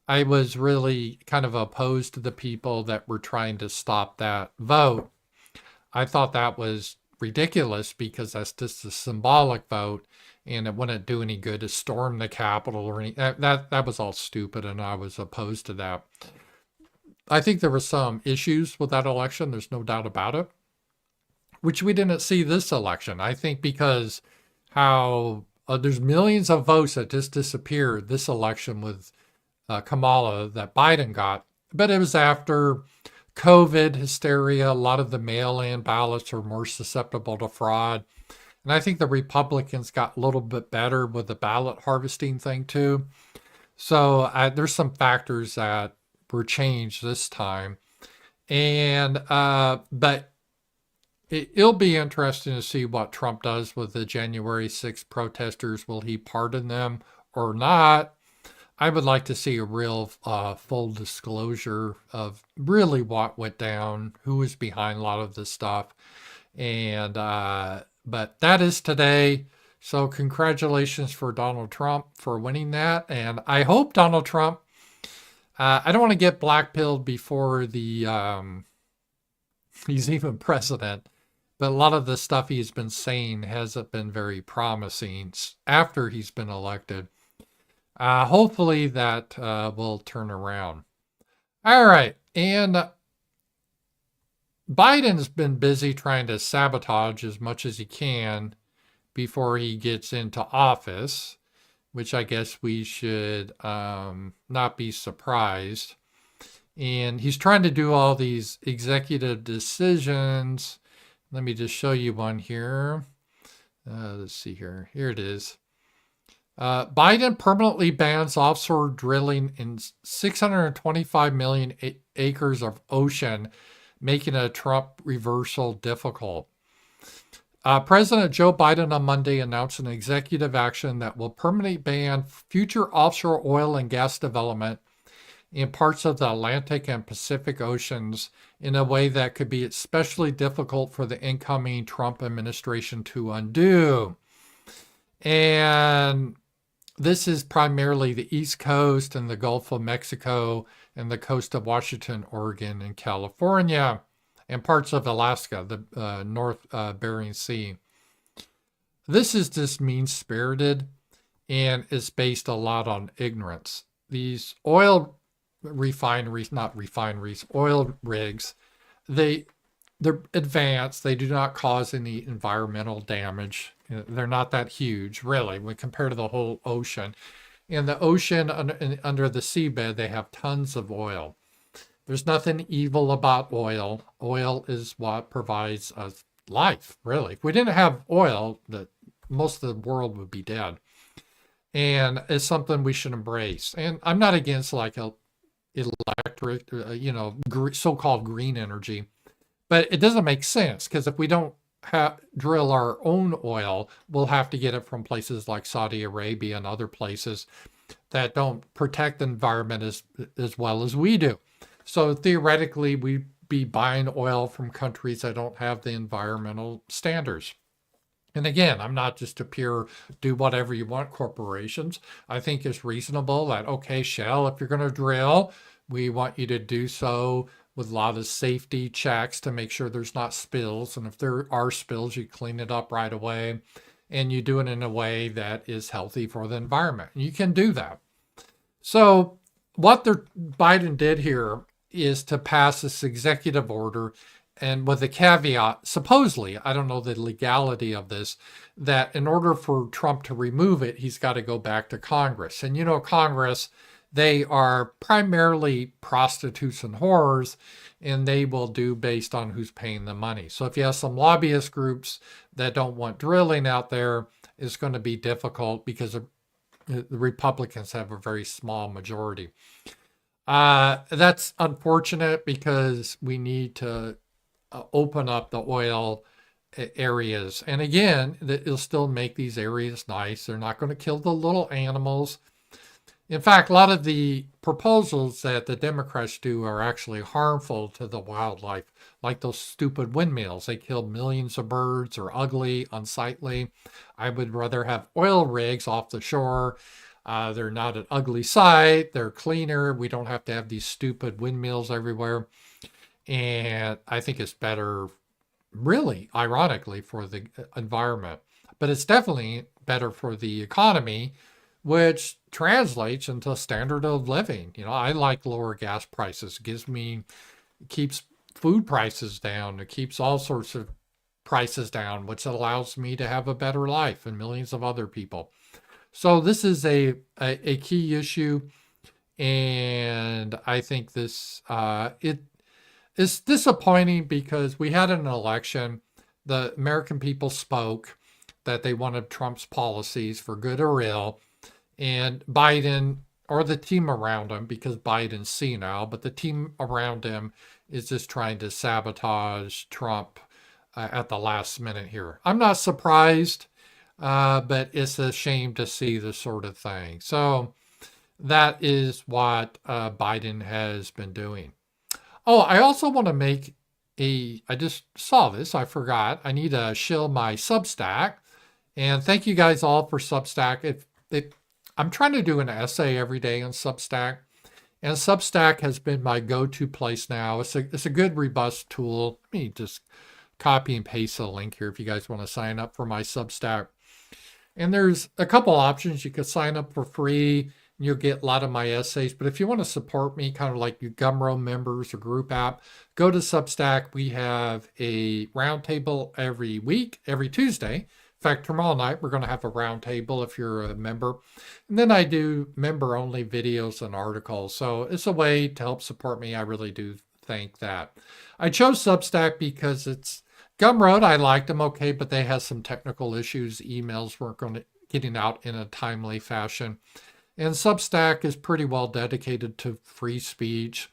I was really kind of opposed to the people that were trying to stop that vote. I thought that was ridiculous because that's just a symbolic vote and it wouldn't do any good to storm the Capitol or anything. That was all stupid, and I was opposed to that. I think there were some issues with that election. There's no doubt about it, which we didn't see this election. I think because how there's millions of votes that just disappeared this election with Kamala that Biden got, but it was after COVID hysteria. A lot of the mail-in ballots are more susceptible to fraud. And I think the Republicans got a little bit better with the ballot harvesting thing too. So there's some factors that were changed this time. And, but it'll be interesting to see what Trump does with the January 6th protesters. Will he pardon them or not? I would like to see a real full disclosure of really what went down, who was behind a lot of this stuff. And but that is today. So congratulations for Donald Trump for winning that. And I hope Donald Trump, I don't want to get blackpilled before the he's even president, but a lot of the stuff he's been saying hasn't been very promising after he's been elected. Hopefully that will turn around. All right. And Biden's been busy trying to sabotage as much as he can before he gets into office, which I guess we should not be surprised. And he's trying to do all these executive decisions. Let me just show you one here. Let's see here. Here it is. Biden permanently bans offshore drilling in 625 million acres of ocean, making a Trump reversal difficult. President Joe Biden on Monday announced an executive action that will permanently ban future offshore oil and gas development in parts of the Atlantic and Pacific Oceans in a way that could be especially difficult for the incoming Trump administration to undo. And this is primarily the East Coast and the Gulf of Mexico and the coast of Washington, Oregon, and California, and parts of Alaska, the North Bering Sea. This is just mean-spirited and is based a lot on ignorance. These oil refineries, oil rigs, they're advanced. They do not cause any environmental damage. They're not that huge, really, when compared to the whole ocean. In the ocean, under the seabed, they have tons of oil. There's nothing evil about oil. Oil is what provides us life, really. If we didn't have oil, most of the world would be dead. And it's something we should embrace. And I'm not against like electric, so-called green energy, but it doesn't make sense because if we don't drill our own oil, we'll have to get it from places like Saudi Arabia and other places that don't protect the environment as well as we do. So theoretically, we'd be buying oil from countries that don't have the environmental standards. And again, I'm not just a pure do whatever you want corporations. I think it's reasonable that, okay, Shell, if you're going to drill, we want you to do so with a lot of safety checks to make sure there's not spills. And if there are spills, you clean it up right away. And you do it in a way that is healthy for the environment. And you can do that. So what Biden did here is to pass this executive order, and with a caveat, supposedly, I don't know the legality of this, that in order for Trump to remove it, he's got to go back to Congress. And Congress, they are primarily prostitutes and whores, and they will do based on who's paying the money. So if you have some lobbyist groups that don't want drilling out there, it's going to be difficult because the Republicans have a very small majority. That's unfortunate because we need to open up the oil areas. And again, it'll still make these areas nice. They're not going to kill the little animals. In fact, a lot of the proposals that the Democrats do are actually harmful to the wildlife, like those stupid windmills. They kill millions of birds, are ugly, unsightly. I would rather have oil rigs off the shore. They're not an ugly sight. They're cleaner. We don't have to have these stupid windmills everywhere. And I think it's better, really, ironically, for the environment. But it's definitely better for the economy, which translates into standard of living. I like lower gas prices. It keeps food prices down. It keeps all sorts of prices down, which allows me to have a better life and millions of other people. So this is a key issue. And I think this, it's disappointing because we had an election. The American people spoke that they wanted Trump's policies for good or ill. And Biden, or the team around him, because Biden's senile, but the team around him is just trying to sabotage Trump at the last minute here. I'm not surprised, but it's a shame to see this sort of thing. So that is what Biden has been doing. Oh, I also want to make I just saw this, I forgot. I need to shill my Substack. And thank you guys all for Substack. I'm trying to do an essay every day on Substack. And Substack has been my go-to place now. It's a good, robust tool. Let me just copy and paste a link here if you guys want to sign up for my Substack. And there's a couple options. You could sign up for free. You'll get a lot of my essays. But if you want to support me, kind of like your Gumroad members or group app, go to Substack. We have a roundtable every week, every Tuesday. In fact, tomorrow night, we're going to have a roundtable if you're a member. And then I do member-only videos and articles. So it's a way to help support me. I really do think that. I chose Substack because it's Gumroad. I liked them okay, but they had some technical issues. Emails weren't getting out in a timely fashion. And Substack is pretty well dedicated to free speech.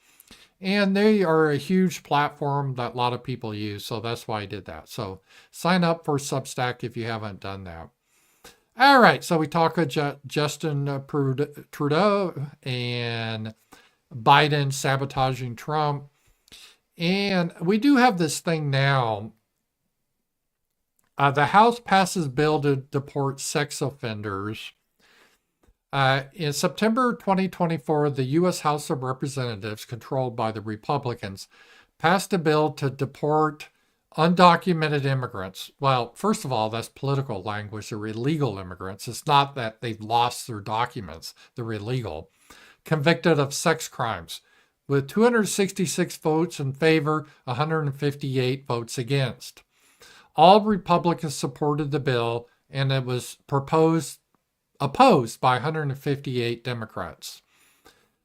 And they are a huge platform that a lot of people use. So that's why I did that. So sign up for Substack if you haven't done that. All right. So we talked with Justin Trudeau and Biden sabotaging Trump. And we do have this thing now. The House passes bill to deport sex offenders. In September 2024, the U.S. House of Representatives, controlled by the Republicans, passed a bill to deport undocumented immigrants. Well, first of all, that's political language. They're illegal immigrants. It's not that they've lost their documents. They're illegal. Convicted of sex crimes, with 266 votes in favor, 158 votes against. All Republicans supported the bill, and it was opposed by 158 Democrats.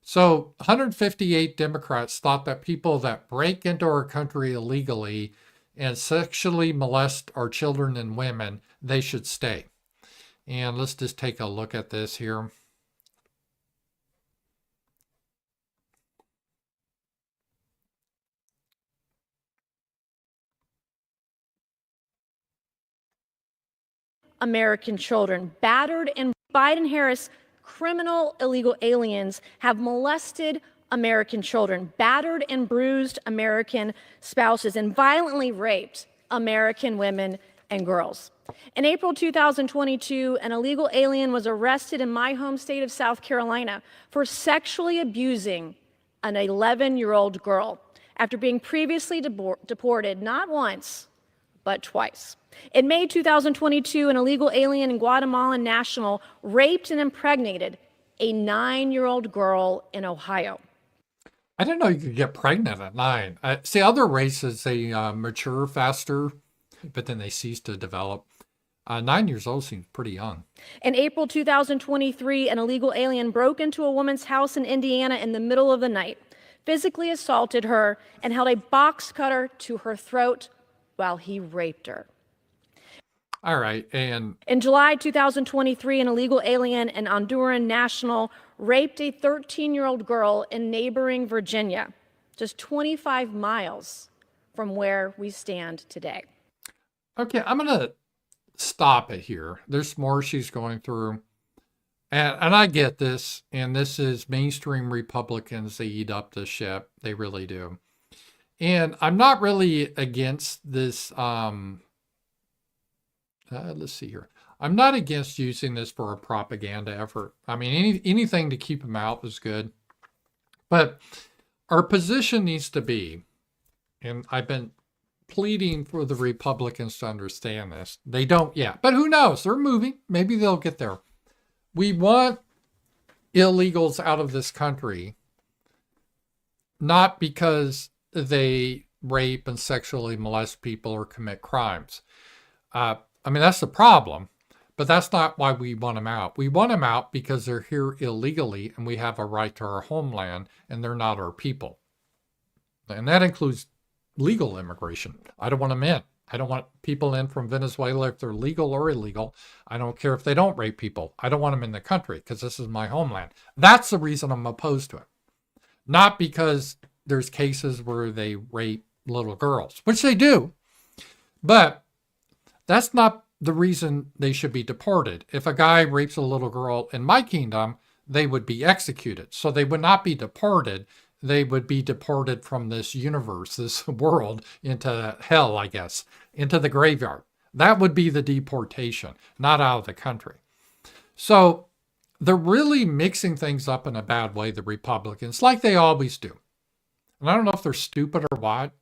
So 158 Democrats thought that people that break into our country illegally and sexually molest our children and women, they should stay. And let's just take a look at this here. American children, battered and Biden-Harris criminal illegal aliens have molested American children, battered and bruised American spouses, and violently raped American women and girls. In April 2022, an illegal alien was arrested in my home state of South Carolina for sexually abusing an 11-year-old girl after being previously deported not once, but twice. In May 2022, an illegal alien and Guatemalan national raped and impregnated a 9-year-old girl in Ohio. I didn't know you could get pregnant at 9. See, other races, they mature faster, but then they cease to develop. 9 years old seems pretty young. In April 2023, an illegal alien broke into a woman's house in Indiana in the middle of the night, physically assaulted her, and held a box cutter to her throat while he raped her. All right, and in July 2023, an illegal alien and Honduran national raped a 13-year-old girl in neighboring Virginia, just 25 miles from where we stand today. Okay, I'm going to stop it here. There's more she's going through. And I get this, and this is mainstream Republicans. They eat up the ship. They really do. And I'm not really against this. Let's see here. I'm not against using this for a propaganda effort. I mean, anything to keep them out is good. But our position needs to be, and I've been pleading for the Republicans to understand this. They don't yet, but who knows? They're moving. Maybe they'll get there. We want illegals out of this country, not because they rape and sexually molest people or commit crimes. I mean, that's the problem, but that's not why we want them out. We want them out because they're here illegally and we have a right to our homeland and they're not our people. And that includes legal immigration. I don't want them in. I don't want people in from Venezuela if they're legal or illegal. I don't care if they don't rape people. I don't want them in the country because this is my homeland. That's the reason I'm opposed to it. Not because there's cases where they rape little girls, which they do, but that's not the reason they should be deported. If a guy rapes a little girl in my kingdom, they would be executed. So they would not be deported. They would be deported from this universe, this world, into hell, I guess, into the graveyard. That would be the deportation, not out of the country. So they're really mixing things up in a bad way, the Republicans, like they always do. And I don't know if they're stupid or what.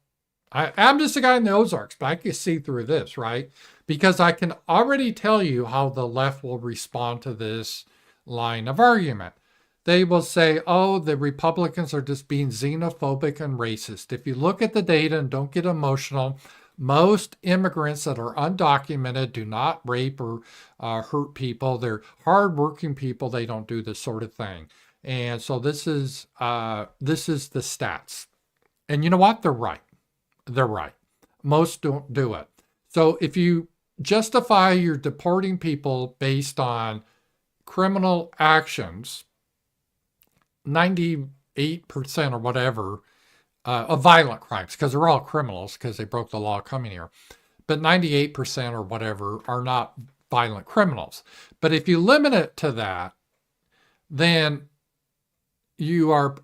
I'm just a guy in the Ozarks, but I can see through this, right? Because I can already tell you how the left will respond to this line of argument. They will say, oh, the Republicans are just being xenophobic and racist. If you look at the data and don't get emotional, most immigrants that are undocumented do not rape or hurt people. They're hardworking people. They don't do this sort of thing. And so this is the stats. And you know what? They're right. They're right. Most don't do it. So if you justify you're deporting people based on criminal actions, 98% or whatever of violent crimes, because they're all criminals because they broke the law coming here, but 98% or whatever are not violent criminals. But if you limit it to that, then you're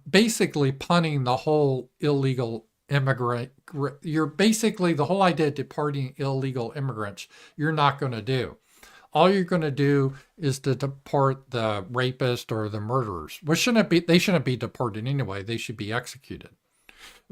basically punning the whole illegal immigrant. You're basically the whole idea of deporting illegal immigrants. You're not going to do. All you're going to do is to deport the rapist or the murderers, which shouldn't be. They shouldn't be deported anyway. They should be executed.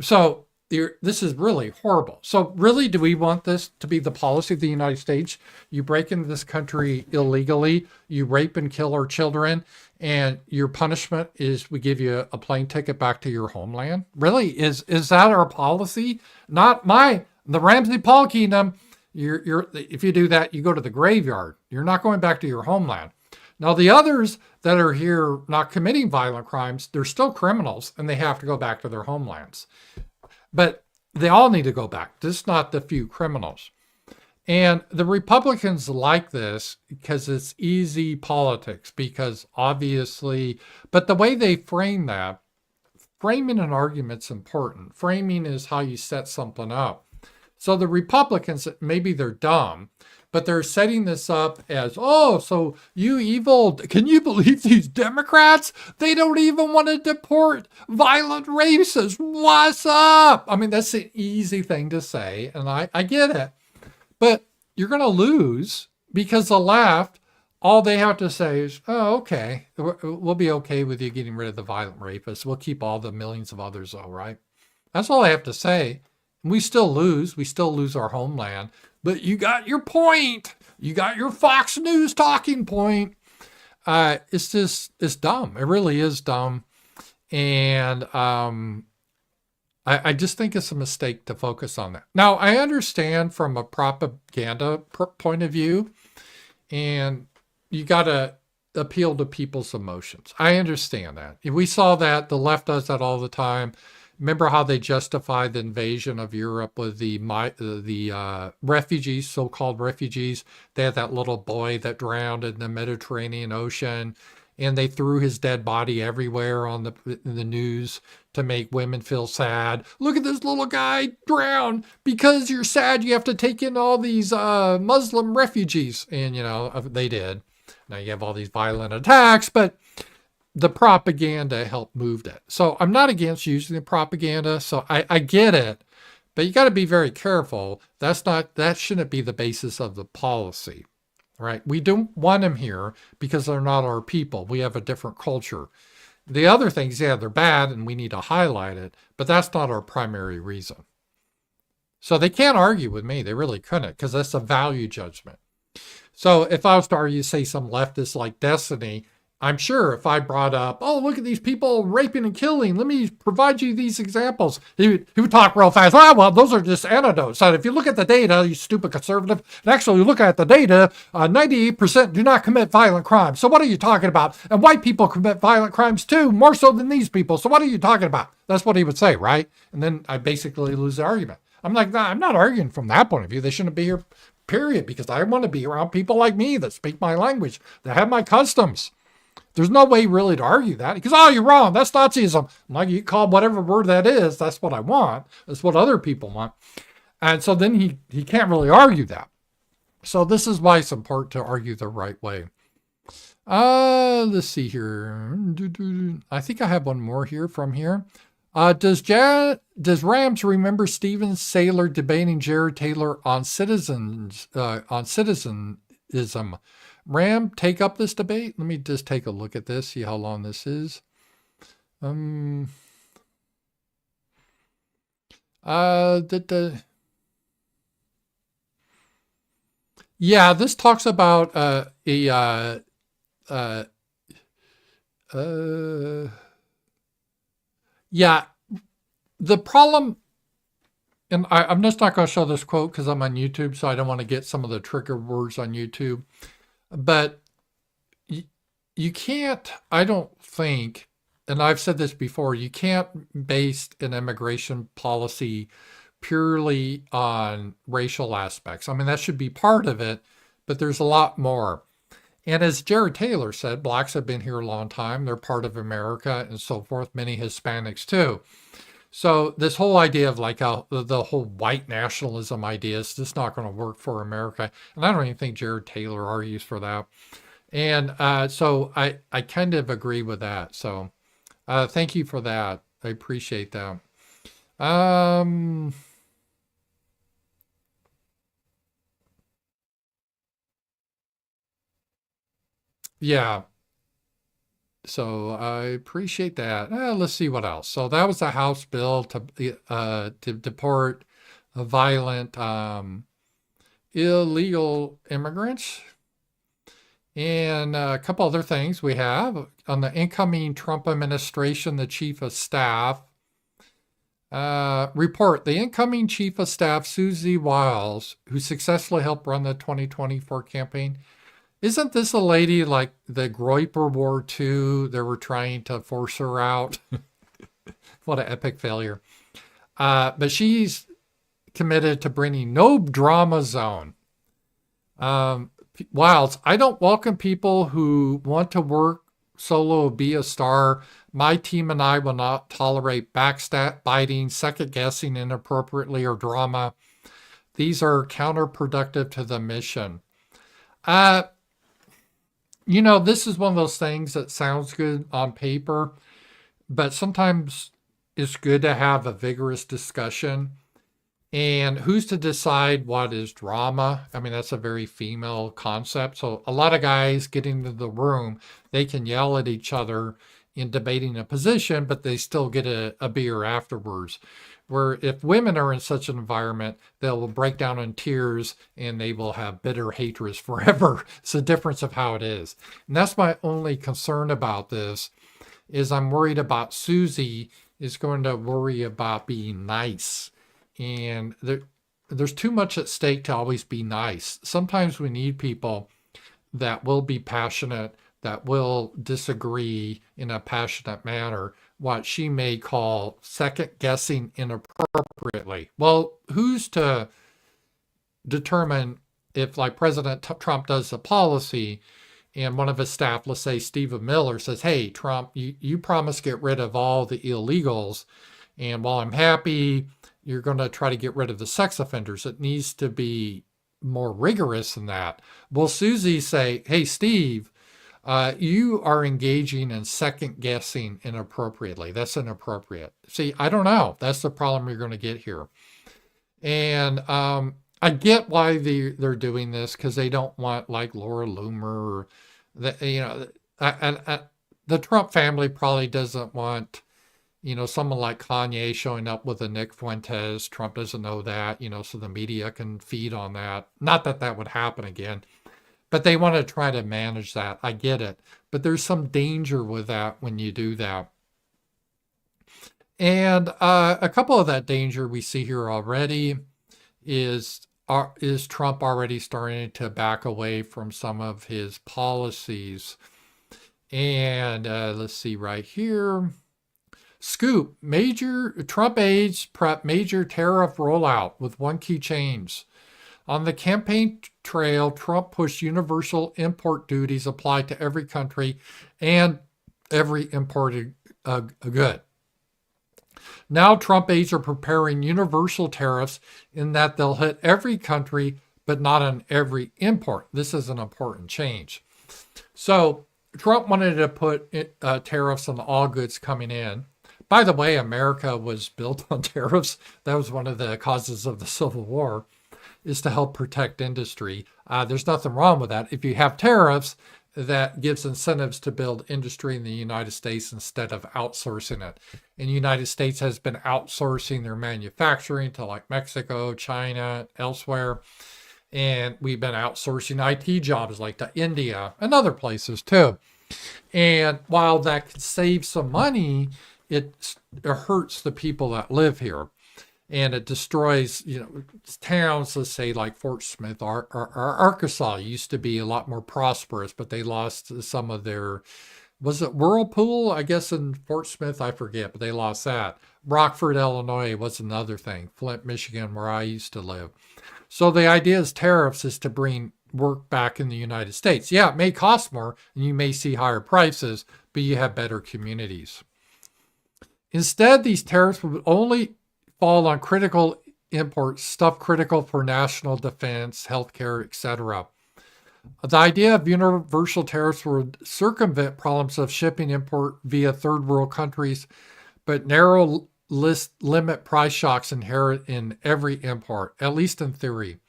So this is really horrible. So really, do we want this to be the policy of the United States? You break into this country illegally, you rape and kill our children, and your punishment is we give you a plane ticket back to your homeland? Really? Is that our policy? Not the RAMZPAUL kingdom. If you do that, you go to the graveyard. You're not going back to your homeland. Now, the others that are here not committing violent crimes, they're still criminals and they have to go back to their homelands. But they all need to go back, just not the few criminals. And the Republicans like this because it's easy politics, because obviously, but the way they frame that, framing an argument's important. Framing is how you set something up. So the Republicans, maybe they're dumb, but they're setting this up as, oh, so you evil, can you believe these Democrats? They don't even want to deport violent racists. What's up? I mean, that's an easy thing to say, and I get it. But you're going to lose because the left, all they have to say is, oh, okay, we'll be okay with you getting rid of the violent rapists. We'll keep all the millions of others, all right? That's all I have to say. We still lose. We still lose our homeland. But you got your point. You got your Fox News talking point. It's dumb. It really is dumb. And I just think it's a mistake to focus on that. Now, I understand from a propaganda point of view, and you got to appeal to people's emotions. I understand that. We saw that. The left does that all the time. Remember how they justified the invasion of Europe with the refugees, so-called refugees? They had that little boy that drowned in the Mediterranean Ocean, and they threw his dead body everywhere on the news to make women feel sad. Look at this little guy drown. Because you're sad, you have to take in all these Muslim refugees. And, they did. Now you have all these violent attacks, but the propaganda helped move it. So I'm not against using the propaganda. So I get it, but you got to be very careful. That shouldn't be the basis of the policy, right? We don't want them here because they're not our people. We have a different culture. The other things, yeah, they're bad and we need to highlight it, but that's not our primary reason. So they can't argue with me. They really couldn't, because that's a value judgment. So if I was to argue, say some leftist like Destiny, I'm sure if I brought up, oh, look at these people raping and killing, let me provide you these examples, he would talk real fast. Well, those are just anecdotes. So if you look at the data, you stupid conservative, and actually look at the data, 98% do not commit violent crimes. So what are you talking about? And white people commit violent crimes too, more so than these people. So what are you talking about? That's what he would say, right? And then I basically lose the argument. I'm like, nah, I'm not arguing from that point of view. They shouldn't be here, period, because I want to be around people like me that speak my language, that have my customs. There's no way really to argue that. Because, oh, you're wrong. That's Nazism. I'm like, you call whatever word that is. That's what I want. That's what other people want. And so then he can't really argue that. So this is why it's important to argue the right way. Let's see here. I think I have one more here from here. Does Rams remember Steven Saylor debating Jared Taylor on citizenism? Ram, take up this debate. Let me just take a look at this, see how long this is. Yeah, this talks about yeah, the problem, and I'm just not going to show this quote because I'm on YouTube, so I don't want to get some of the trigger words on YouTube. But you can't, I don't think, and I've said this before, you can't base an immigration policy purely on racial aspects. I mean, that should be part of it, but there's a lot more. And as Jared Taylor said, blacks have been here a long time. They're part of America and so forth, many Hispanics too. So this whole idea of like the whole white nationalism idea is just not going to work for America. And I don't even think Jared Taylor argues for that. And so I kind of agree with that. So thank you for that. I appreciate that. Yeah. So I appreciate that. Let's see what else. So that was a House bill to deport violent illegal immigrants. And a couple other things we have on the incoming Trump administration, the chief of staff report. The incoming chief of staff, Susie Wiles, who successfully helped run the 2024 campaign, Isn't this a lady like the Groiper War II? They were trying to force her out. What an epic failure. But she's committed to bringing no drama zone. Wilds, I don't welcome people who want to work solo, be a star. My team and I will not tolerate backbiting, second guessing inappropriately, or drama. These are counterproductive to the mission. This is one of those things that sounds good on paper, but sometimes it's good to have a vigorous discussion. And who's to decide what is drama? I mean, that's a very female concept. So a lot of guys get into the room, they can yell at each other in debating a position, but they still get a beer afterwards. Where if women are in such an environment, they'll break down in tears and they will have bitter hatreds forever. It's the difference of how it is. And that's my only concern about this, is I'm worried about Susie is going to worry about being nice. And there's too much at stake to always be nice. Sometimes we need people that will be passionate, that will disagree in a passionate manner, what she may call second guessing inappropriately. Well, who's to determine if, like President Trump does a policy and one of his staff, let's say Stephen Miller, says, hey, Trump, you promised to get rid of all the illegals. And while I'm happy, you're going to try to get rid of the sex offenders. It needs to be more rigorous than that. Will Susie say, hey, Steve, you are engaging in second guessing inappropriately. That's inappropriate. See, I don't know. That's the problem you're going to get here. And I get why they're doing this, because they don't want like Laura Loomer. The Trump family probably doesn't want, someone like Kanye showing up with a Nick Fuentes. Trump doesn't know that, so the media can feed on that. Not that that would happen again. But they want to try to manage that. I get it. But there's some danger with that when you do that. And a couple of that danger we see here already is Trump already starting to back away from some of his policies. And let's see right here. Scoop, Trump aides prep major tariff rollout with one key change. On the campaign trail, Trump pushed universal import duties applied to every country and every imported good. Now Trump aides are preparing universal tariffs in that they'll hit every country, but not on every import. This is an important change. So Trump wanted to put tariffs on all goods coming in. By the way, America was built on tariffs. That was one of the causes of the Civil War, is to help protect industry. There's nothing wrong with that. If you have tariffs, that gives incentives to build industry in the United States instead of outsourcing it. And the United States has been outsourcing their manufacturing to like Mexico, China, elsewhere. And we've been outsourcing IT jobs like to India and other places too. And while that could save some money, it hurts the people that live here. And it destroys, towns, let's say like Fort Smith, Arkansas used to be a lot more prosperous, but they lost some of their, was it Whirlpool? I guess in Fort Smith, I forget, but they lost that. Rockford, Illinois was another thing. Flint, Michigan, where I used to live. So the idea is tariffs is to bring work back in the United States. Yeah, it may cost more and you may see higher prices, but you have better communities. Instead, these tariffs would only fall on critical imports, stuff critical for national defense, healthcare, etc. The idea of universal tariffs would circumvent problems of shipping import via third world countries, but narrow limit price shocks inherent in every import, at least in theory.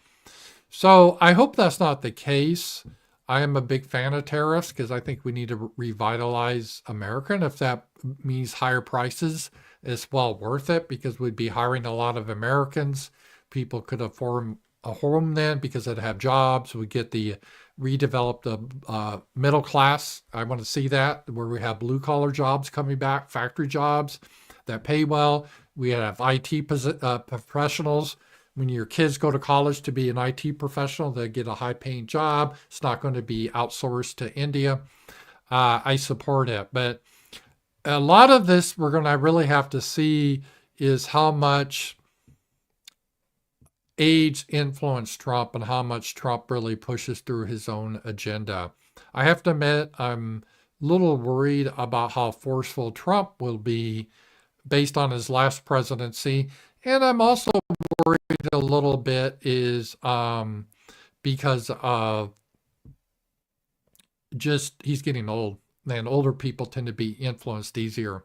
So I hope that's not the case. I am a big fan of tariffs because I think we need to revitalize America. And if that means higher prices, it's well worth it because we'd be hiring a lot of Americans. People could afford a home then because they'd have jobs. We get the redeveloped middle class. I want to see that, where we have blue collar jobs coming back, factory jobs that pay well. We have IT professionals. when your kids go to college to be an IT professional, they get a high paying job. It's not going to be outsourced to India. I support it. But a lot of this we're going to really have to see is how much age influenced Trump and how much Trump really pushes through his own agenda. I have to admit, I'm a little worried about how forceful Trump will be based on his last presidency. And I'm also worried a little bit is because of just he's getting old, and older people tend to be influenced easier.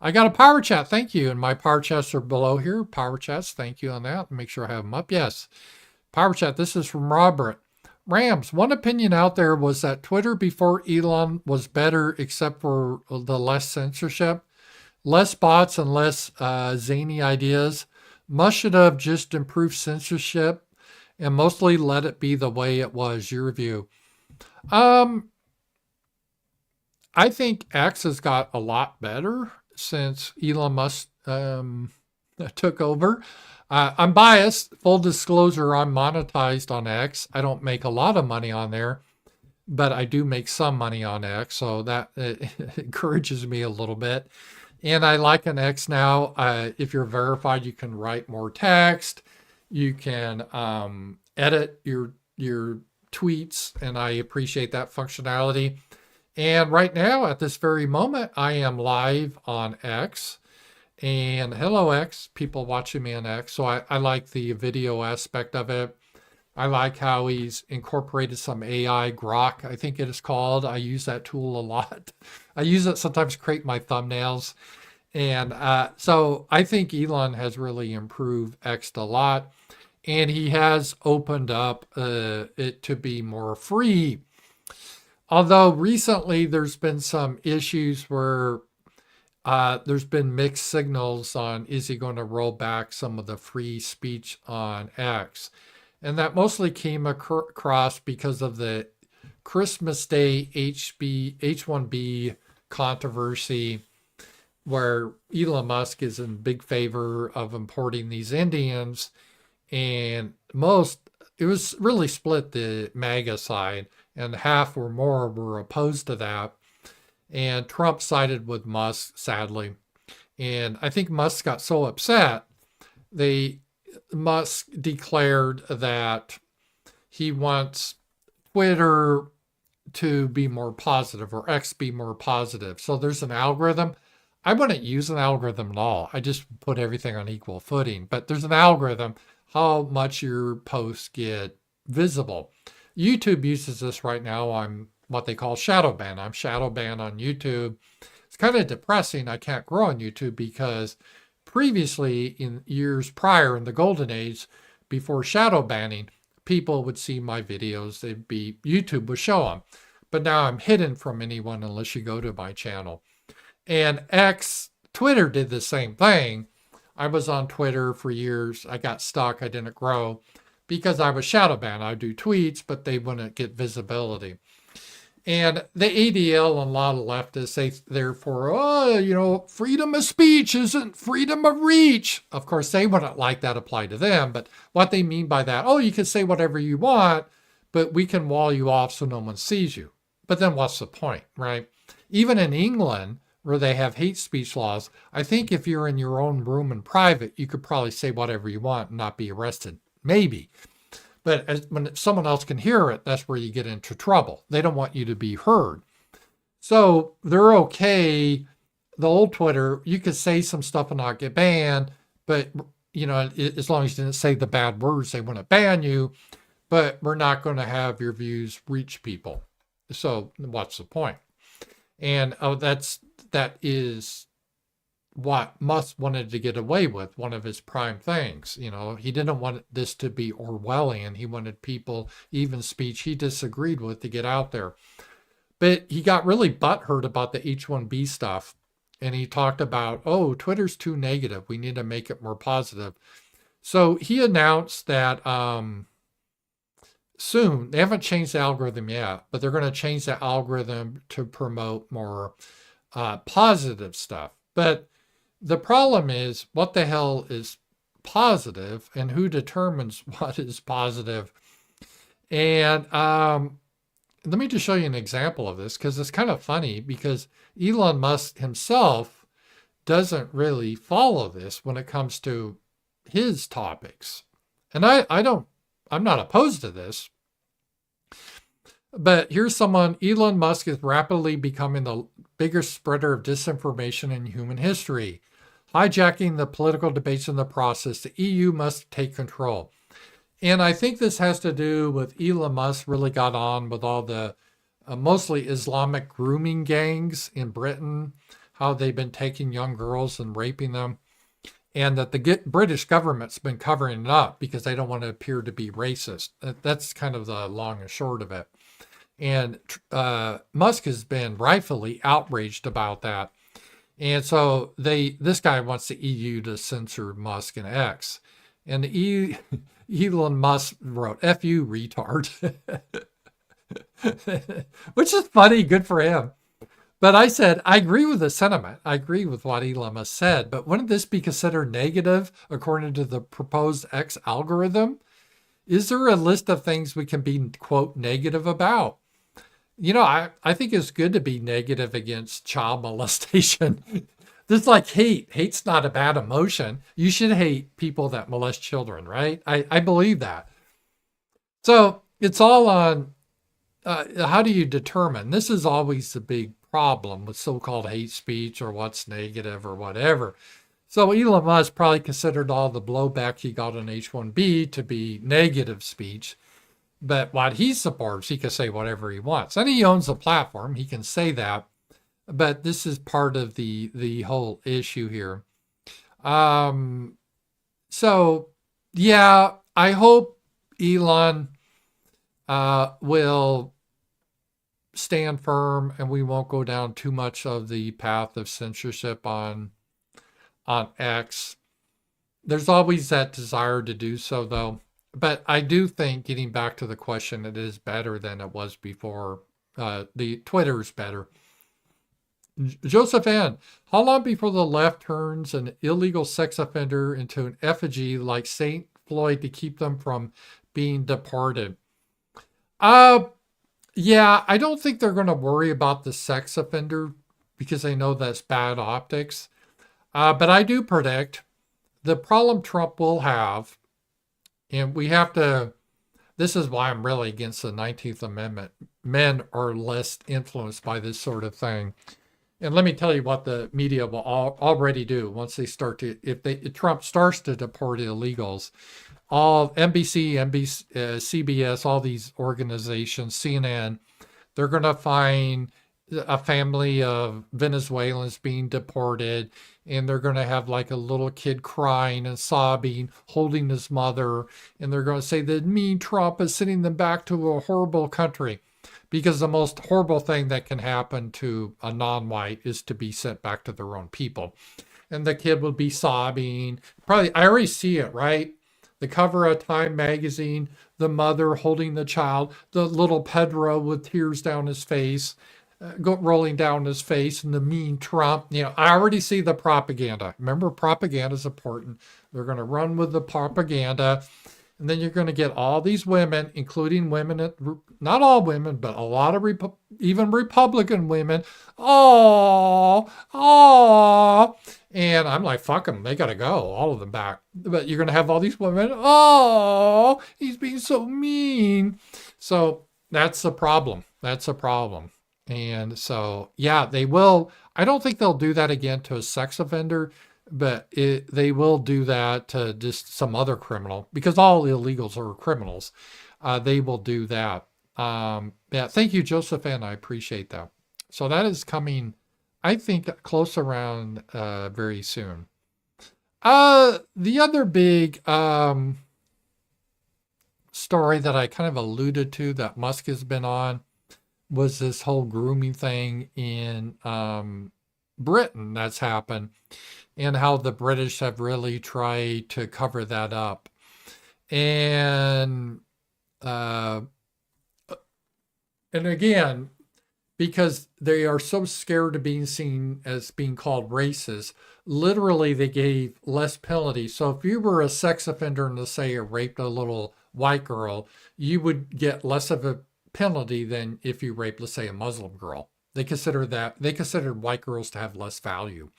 I got a power chat. Thank you. And my power chats are below here. Power chats. Thank you on that. Make sure I have them up. Yes. Power chat. This is from Robert. Rams, one opinion out there was that Twitter before Elon was better except for the less censorship, less bots and less zany ideas. Musk should have just improved censorship and mostly let it be the way it was. Your view. I think X has got a lot better since Elon Musk took over. I'm biased. Full disclosure, I'm monetized on X. I don't make a lot of money on there, but I do make some money on X, so that encourages me a little bit. And I like an X now. If you're verified, you can write more text. You can edit your tweets, and I appreciate that functionality. And right now, at this very moment, I am live on X. And hello, X, people watching me on X. So I like the video aspect of it. I like how he's incorporated some AI, Grok, I think it is called. I use that tool a lot. I use it sometimes to create my thumbnails. And so I think Elon has really improved X a lot. And he has opened up it to be more free. Although recently there's been some issues where there's been mixed signals on is he going to roll back some of the free speech on X. And that mostly came across because of the Christmas Day H1B controversy, where Elon Musk is in big favor of importing these Indians. And it was really split the MAGA side, and half or more were opposed to that. And Trump sided with Musk, sadly. And I think Musk got so upset, Musk declared that he wants Twitter to be more positive, or X be more positive. So there's an algorithm. I wouldn't use an algorithm at all. I just put everything on equal footing. But there's an algorithm, how much your posts get visible. YouTube uses this right now. I'm what they call shadow ban. I'm shadow banned on YouTube. It's kind of depressing. I can't grow on YouTube because previously, in years prior, in the golden age, before shadow banning, people would see my videos. YouTube would show them. But now I'm hidden from anyone unless you go to my channel. And Twitter did the same thing. I was on Twitter for years. I got stuck. I didn't grow because I was shadow banned. I would do tweets, but they wouldn't get visibility. And the ADL and a lot of leftists say, therefore, freedom of speech isn't freedom of reach. Of course, they wouldn't like that apply to them. But what they mean by that, you can say whatever you want, but we can wall you off so no one sees you. But then what's the point, right? Even in England, where they have hate speech laws, I think if you're in your own room in private, you could probably say whatever you want and not be arrested. Maybe. But when someone else can hear it, that's where you get into trouble. They don't want you to be heard. So they're okay. The old Twitter, you could say some stuff and not get banned, but as long as you didn't say the bad words, they wouldn't ban you. But we're not going to have your views reach people. So what's the point? And that is what Musk wanted to get away with, one of his prime things. He didn't want this to be Orwellian. He wanted people, even speech he disagreed with, to get out there. But he got really butthurt about the H1B stuff. And he talked about, Twitter's too negative. We need to make it more positive. So he announced that soon, they haven't changed the algorithm yet, but they're going to change the algorithm to promote more positive stuff. But the problem is, what the hell is positive and who determines what is positive. And let me just show you an example of this, because it's kind of funny, because Elon Musk himself doesn't really follow this when it comes to his topics. And I'm not opposed to this. But here's someone: Elon Musk is rapidly becoming the biggest spreader of disinformation in human history, hijacking the political debates in the process. The EU must take control. And I think this has to do with Elon Musk really got on with all the mostly Islamic grooming gangs in Britain, how they've been taking young girls and raping them, and that the British government's been covering it up because they don't want to appear to be racist. That's kind of the long and short of it. And Musk has been rightfully outraged about that. And so this guy wants the EU to censor Musk and X. And Elon Musk wrote, "F you, retard," which is funny, good for him. But I said, I agree with the sentiment. I agree with what Elon Musk said, but wouldn't this be considered negative according to the proposed X algorithm? Is there a list of things we can be, quote, negative about? You know, I think it's good to be negative against child molestation. This is like hate. Hate's not a bad emotion. You should hate people that molest children, right? I believe that. So it's all on how do you determine? This is always the big problem with so-called hate speech or what's negative or whatever. So Elon Musk probably considered all the blowback he got on H-1B to be negative speech. But what he supports, he can say whatever he wants. And he owns a platform. He can say that. But this is part of the whole issue here. So, yeah, I hope Elon will stand firm and we won't go down too much of the path of censorship on X. There's always that desire to do so, though. But I do think, getting back to the question, it is better than it was before. The Twitter's better. Joseph N., how long before the left turns an illegal sex offender into an effigy like St. Floyd to keep them from being deported? Yeah, I don't think they're going to worry about the sex offender because they know that's bad optics. But I do predict the problem Trump will have, and we have to, this is why I'm really against the 19th Amendment. Men are less influenced by this sort of thing. And let me tell you what the media will already do once they start to, if Trump starts to deport illegals, all NBC, CBS, all these organizations, CNN, they're going to find a family of Venezuelans being deported, and they're going to have like a little kid crying and sobbing, holding his mother, and they're going to say that mean Trump is sending them back to a horrible country. Because the most horrible thing that can happen to a non-white is to be sent back to their own people. And the kid will be sobbing. Probably, I already see it, right? The cover of Time magazine, the mother holding the child, the little Pedro with tears down his face, rolling down his face, and the mean Trump. You know, I already see the propaganda. Remember, propaganda is important. They're going to run with the propaganda. And then you're going to get all these women, including women, not all women, but a lot of even Republican women. Oh. And I'm like, fuck them. They got to go. All of them back. But you're going to have all these women. Oh, he's being so mean. So that's the problem. That's a problem. And so, yeah, they will. I don't think they'll do that again to a sex offender. But they will do that to just some other criminal, because all illegals are criminals. They will do that. Yeah, thank you, Joseph, and I appreciate that. So that is coming, I think, close around very soon. The other big story that I kind of alluded to that Musk has been on was this whole grooming thing in Britain that's happened, and how the British have really tried to cover that up. And again, because they are so scared of being seen as being called racist. Literally, they gave less penalty. So if you were a sex offender and, let's say, you raped a little white girl, you would get less of a penalty than if you raped, let's say, a Muslim girl. They considered white girls to have less value.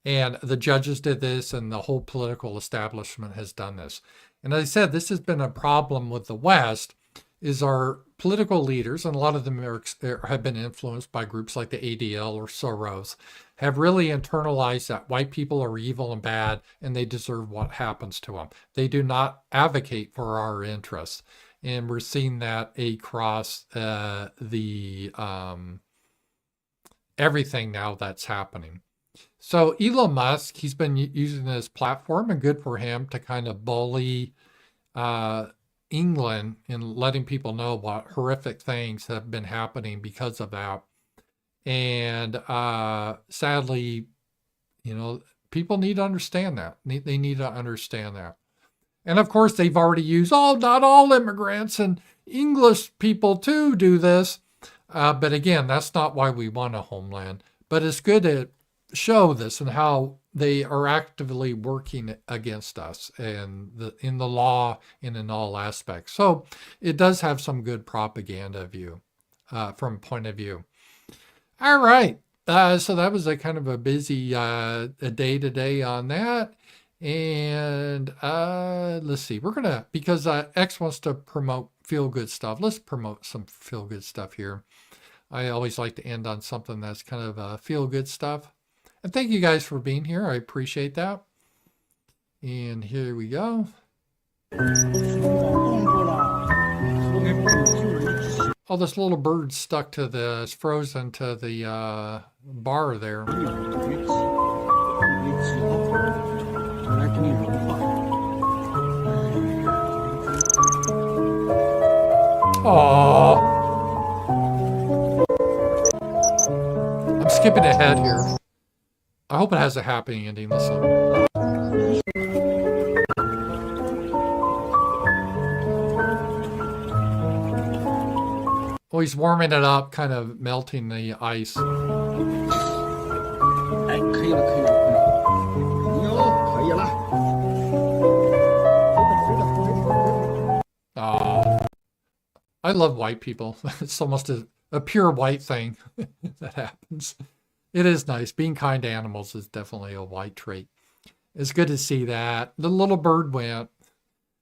And the judges did this, and the whole political establishment has done this. And as I said, this has been a problem with the West, is our political leaders, and a lot of them have been influenced by groups like the ADL or Soros, have really internalized that white people are evil and bad, and they deserve what happens to them. They do not advocate for our interests. And we're seeing that across everything now that's happening. So Elon Musk, he's been using this platform, and good for him, to kind of bully England and letting people know what horrific things have been happening because of that. And sadly, people need to understand that. They need to understand that. And of course, they've already used, not all immigrants and English people too do this. But again, that's not why we want a homeland. But it's good to show this and how they are actively working against us and in the law and in all aspects. So it does have some good propaganda view from point of view. All right. So that was a kind of a busy a day today on that. And let's see, we're going to, because X wants to promote feel-good stuff, let's promote some feel-good stuff here. I always like to end on something that's kind of feel-good stuff. And thank you guys for being here. I appreciate that. And here we go. Oh, this little bird stuck to it's frozen to the bar there. Aww. I'm skipping ahead here. I hope it has a happy ending. Listen. Oh, he's warming it up, kind of melting the ice. Oh, I love white people. It's almost a pure white thing that happens. It is nice. Being kind to animals is definitely a white trait. It's good to see that. The little bird went.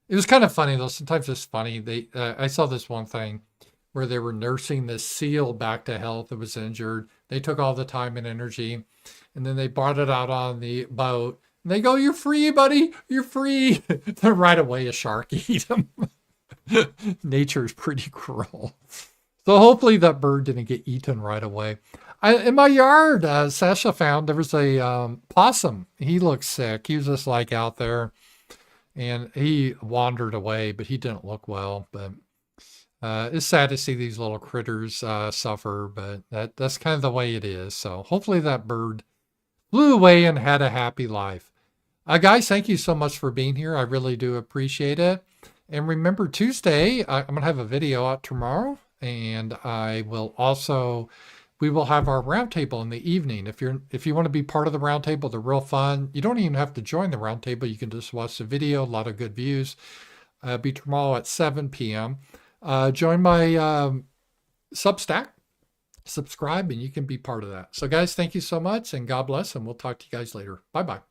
It was kind of funny, though. Sometimes it's funny. I saw this one thing where they were nursing this seal back to health that was injured. They took all the time and energy, and then they brought it out on the boat. And they go, "You're free, buddy. You're free." Then right away, a shark eat them. Nature is pretty cruel. So hopefully that bird didn't get eaten right away. In my yard, Sasha found there was a possum. He looked sick. He was just like out there, and he wandered away, but he didn't look well. But it's sad to see these little critters suffer, but that's kind of the way it is. So hopefully that bird flew away and had a happy life. Guys, thank you so much for being here. I really do appreciate it. And remember, Tuesday, I'm going to have a video out tomorrow, and we will have our roundtable in the evening. If you want to be part of the roundtable, they're real fun. You don't even have to join the roundtable. You can just watch the video. A lot of good views. It'll be tomorrow at 7 p.m. Join my Substack. Subscribe, and you can be part of that. So, guys, thank you so much, and God bless, and we'll talk to you guys later. Bye-bye.